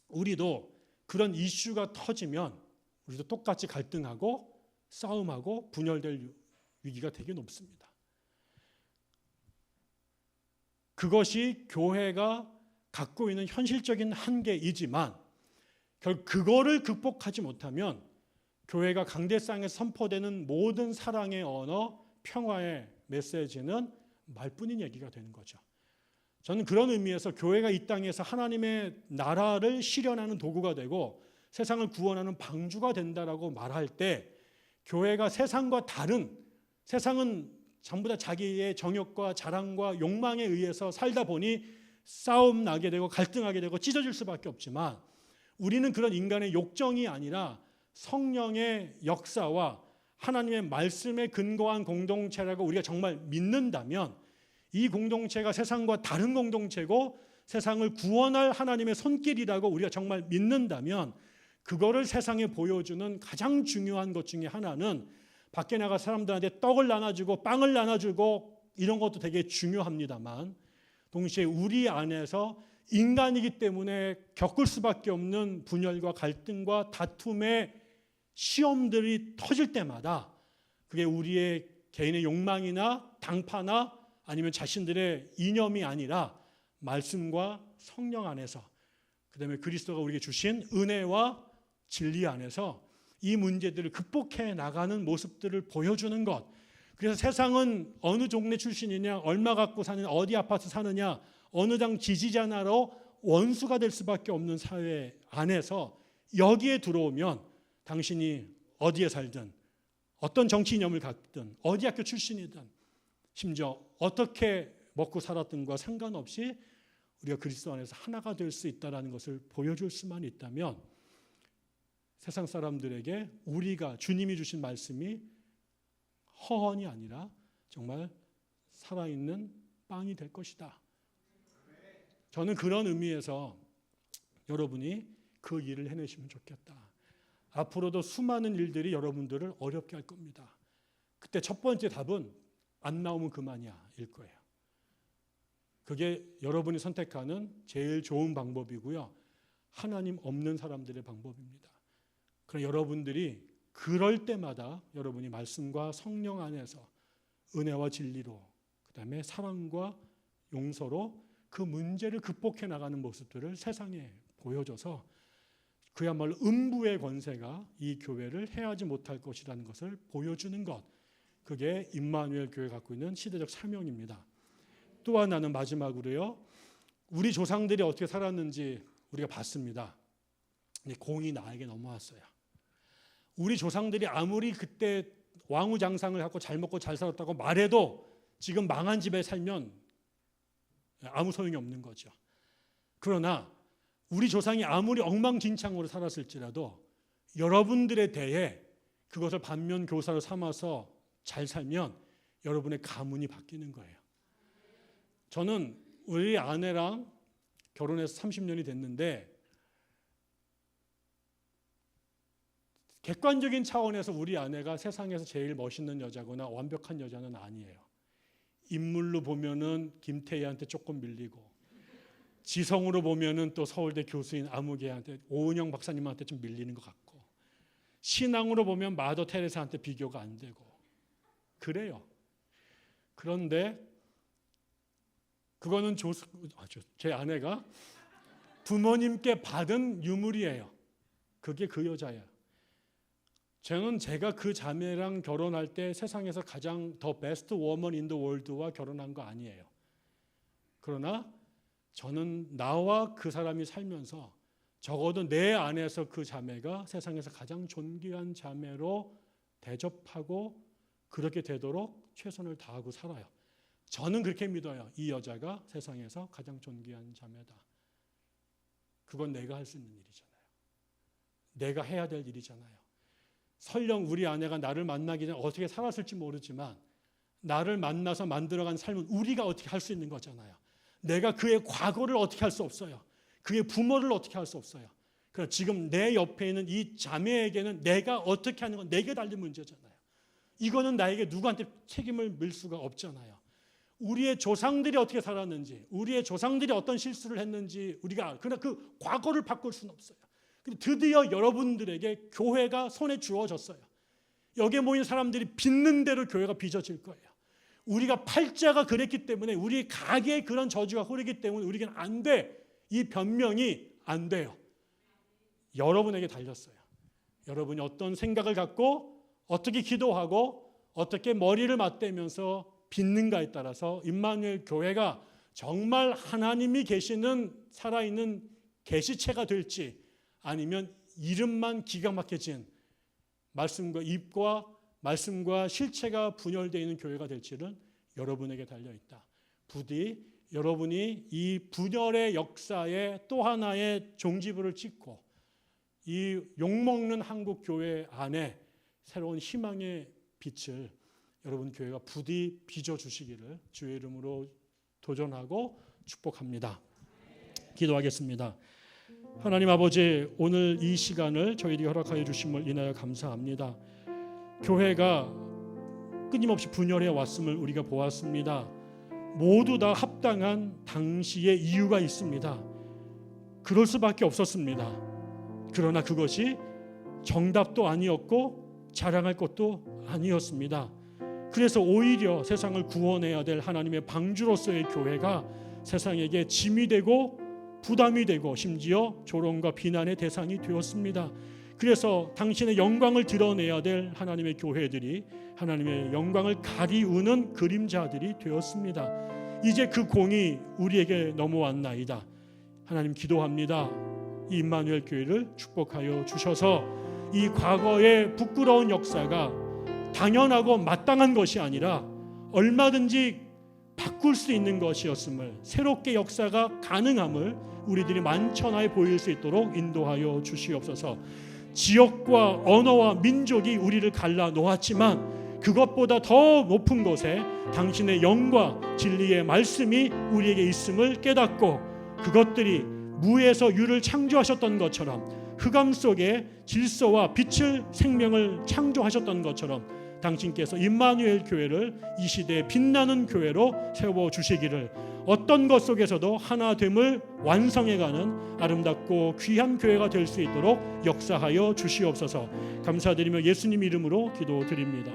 A: 우리도 그런 이슈가 터지면 우리도 똑같이 갈등하고 싸움하고 분열될 위기가 되게 높습니다. 그것이 교회가 갖고 있는 현실적인 한계이지만 결국 그거를 극복하지 못하면 교회가 강대상에서 선포되는 모든 사랑의 언어, 평화의 메시지는 말뿐인 얘기가 되는 거죠. 저는 그런 의미에서 교회가 이 땅에서 하나님의 나라를 실현하는 도구가 되고 세상을 구원하는 방주가 된다라고 말할 때 교회가 세상과 다른, 세상은 전부 다 자기의 정욕과 자랑과 욕망에 의해서 살다 보니 싸움 나게 되고 갈등하게 되고 찢어질 수밖에 없지만 우리는 그런 인간의 욕정이 아니라 성령의 역사와 하나님의 말씀에 근거한 공동체라고 우리가 정말 믿는다면 이 공동체가 세상과 다른 공동체고 세상을 구원할 하나님의 손길이라고 우리가 정말 믿는다면 그거를 세상에 보여주는 가장 중요한 것 중에 하나는 밖에 나가 사람들한테 떡을 나눠주고 빵을 나눠주고 이런 것도 되게 중요합니다만 동시에 우리 안에서 인간이기 때문에 겪을 수밖에 없는 분열과 갈등과 다툼의 시험들이 터질 때마다 그게 우리의 개인의 욕망이나 당파나 아니면 자신들의 이념이 아니라 말씀과 성령 안에서 그다음에 그리스도가 우리에게 주신 은혜와 진리 안에서 이 문제들을 극복해 나가는 모습들을 보여주는 것. 그래서 세상은 어느 종래 출신이냐, 얼마 갖고 사느냐, 어디 아파트 사느냐, 어느 당 지지자나로 원수가 될 수밖에 없는 사회 안에서 여기에 들어오면 당신이 어디에 살든 어떤 정치 이념을 갖든 어디 학교 출신이든 심지어 어떻게 먹고 살았든과 상관없이 우리가 그리스도 안에서 하나가 될 수 있다는 것을 보여줄 수만 있다면 세상 사람들에게 우리가 주님이 주신 말씀이 허언이 아니라 정말 살아있는 빵이 될 것이다. 저는 그런 의미에서 여러분이 그 일을 해내시면 좋겠다. 앞으로도 수많은 일들이 여러분들을 어렵게 할 겁니다. 그때 첫 번째 답은 안 나오면 그만이야 일 거예요. 그게 여러분이 선택하는 제일 좋은 방법이고요. 하나님 없는 사람들의 방법입니다. 그럼 여러분들이 그럴 때마다 여러분이 말씀과 성령 안에서 은혜와 진리로 그다음에 사랑과 용서로 그 문제를 극복해 나가는 모습들을 세상에 보여줘서 그야말로 음부의 권세가 이 교회를 해하지 못할 것이라는 것을 보여주는 것. 그게 임마누엘 교회가 갖고 있는 시대적 사명입니다. 또 하나는 마지막으로요. 우리 조상들이 어떻게 살았는지 우리가 봤습니다. 공이 나에게 넘어왔어요. 우리 조상들이 아무리 그때 왕우장상을 갖고 잘 먹고 잘 살았다고 말해도 지금 망한 집에 살면 아무 소용이 없는 거죠. 그러나 우리 조상이 아무리 엉망진창으로 살았을지라도 여러분들에 대해 그것을 반면교사로 삼아서 잘 살면 여러분의 가문이 바뀌는 거예요. 저는 우리 아내랑 결혼해서 30년이 됐는데 객관적인 차원에서 우리 아내가 세상에서 제일 멋있는 여자거나 완벽한 여자는 아니에요. 인물로 보면은 김태희한테 조금 밀리고 지성으로 보면은 또 서울대 교수인 아무개한테 오은영 박사님한테 좀 밀리는 것 같고 신앙으로 보면 마더 테레사한테 비교가 안 되고 그래요. 그런데 그거는 제 아내가 부모님께 받은 유물이에요. 그게 그 여자예요. 저는 제가 그 자매랑 결혼할 때 세상에서 가장 더 베스트 워먼 인 더 월드와 결혼한 거 아니에요. 그러나 저는 나와 그 사람이 살면서 적어도 내 안에서 그 자매가 세상에서 가장 존귀한 자매로 대접하고 그렇게 되도록 최선을 다하고 살아요. 저는 그렇게 믿어요. 이 여자가 세상에서 가장 존귀한 자매다. 그건 내가 할 수 있는 일이잖아요. 내가 해야 될 일이잖아요. 설령 우리 아내가 나를 만나기 전에 어떻게 살았을지 모르지만 나를 만나서 만들어간 삶은 우리가 어떻게 할 수 있는 거잖아요. 내가 그의 과거를 어떻게 할 수 없어요. 그의 부모를 어떻게 할 수 없어요. 그러나 지금 내 옆에 있는 이 자매에게는 내가 어떻게 하는 건 내게 달린 문제잖아요. 이거는 나에게 누구한테 책임을 밀 수가 없잖아요. 우리의 조상들이 어떻게 살았는지, 우리의 조상들이 어떤 실수를 했는지 그러나 그 과거를 바꿀 수는 없어요. 근데 드디어 여러분들에게 교회가 손에 주어졌어요. 여기에 모인 사람들이 빚는 대로 교회가 빚어질 거예요. 우리가 팔자가 그랬기 때문에 우리 가게에 그런 저주가 흐르기 때문에 우리에게는 안 돼. 이 변명이 안 돼요. 여러분에게 달렸어요. 여러분이 어떤 생각을 갖고 어떻게 기도하고 어떻게 머리를 맞대면서 빚는가에 따라서 임마누엘 교회가 정말 하나님이 계시는 살아있는 계시체가 될지 아니면 이름만 기가 막혀진 말씀과 입과 말씀과 실체가 분열되어 있는 교회가 될지는 여러분에게 달려있다. 부디 여러분이 이 분열의 역사에 또 하나의 종지부를 찍고 이 욕먹는 한국 교회 안에 새로운 희망의 빛을 여러분 교회가 부디 빚어주시기를 주의 이름으로 도전하고 축복합니다. 기도하겠습니다. 하나님 아버지, 오늘 이 시간을 저희들이 허락하여 주심을 인하여 감사합니다. 교회가 끊임없이 분열해 왔음을 우리가 보았습니다. 모두 다 합당한 당시의 이유가 있습니다. 그럴 수밖에 없었습니다. 그러나 그것이 정답도 아니었고 자랑할 것도 아니었습니다. 그래서 오히려 세상을 구원해야 될 하나님의 방주로서의 교회가 세상에게 짐이 되고 부담이 되고 심지어 조롱과 비난의 대상이 되었습니다. 그래서 당신의 영광을 드러내야 될 하나님의 교회들이 하나님의 영광을 가리우는 그림자들이 되었습니다. 이제 그 공이 우리에게 넘어왔나이다. 하나님 기도합니다. 이 임마누엘 교회를 축복하여 주셔서 이 과거의 부끄러운 역사가 당연하고 마땅한 것이 아니라 얼마든지 바꿀 수 있는 것이었음을, 새롭게 역사가 가능함을 우리들이 만천하에 보일 수 있도록 인도하여 주시옵소서. 지역과 언어와 민족이 우리를 갈라 놓았지만 그것보다 더 높은 곳에 당신의 영과 진리의 말씀이 우리에게 있음을 깨닫고 그것들이 무에서 유를 창조하셨던 것처럼 흑암 속에 질서와 빛을 생명을 창조하셨던 것처럼 당신께서 임마누엘 교회를 이 시대에 빛나는 교회로 세워주시기를, 어떤 것 속에서도 하나됨을 완성해가는 아름답고 귀한 교회가 될 수 있도록 역사하여 주시옵소서. 감사드리며 예수님 이름으로 기도드립니다.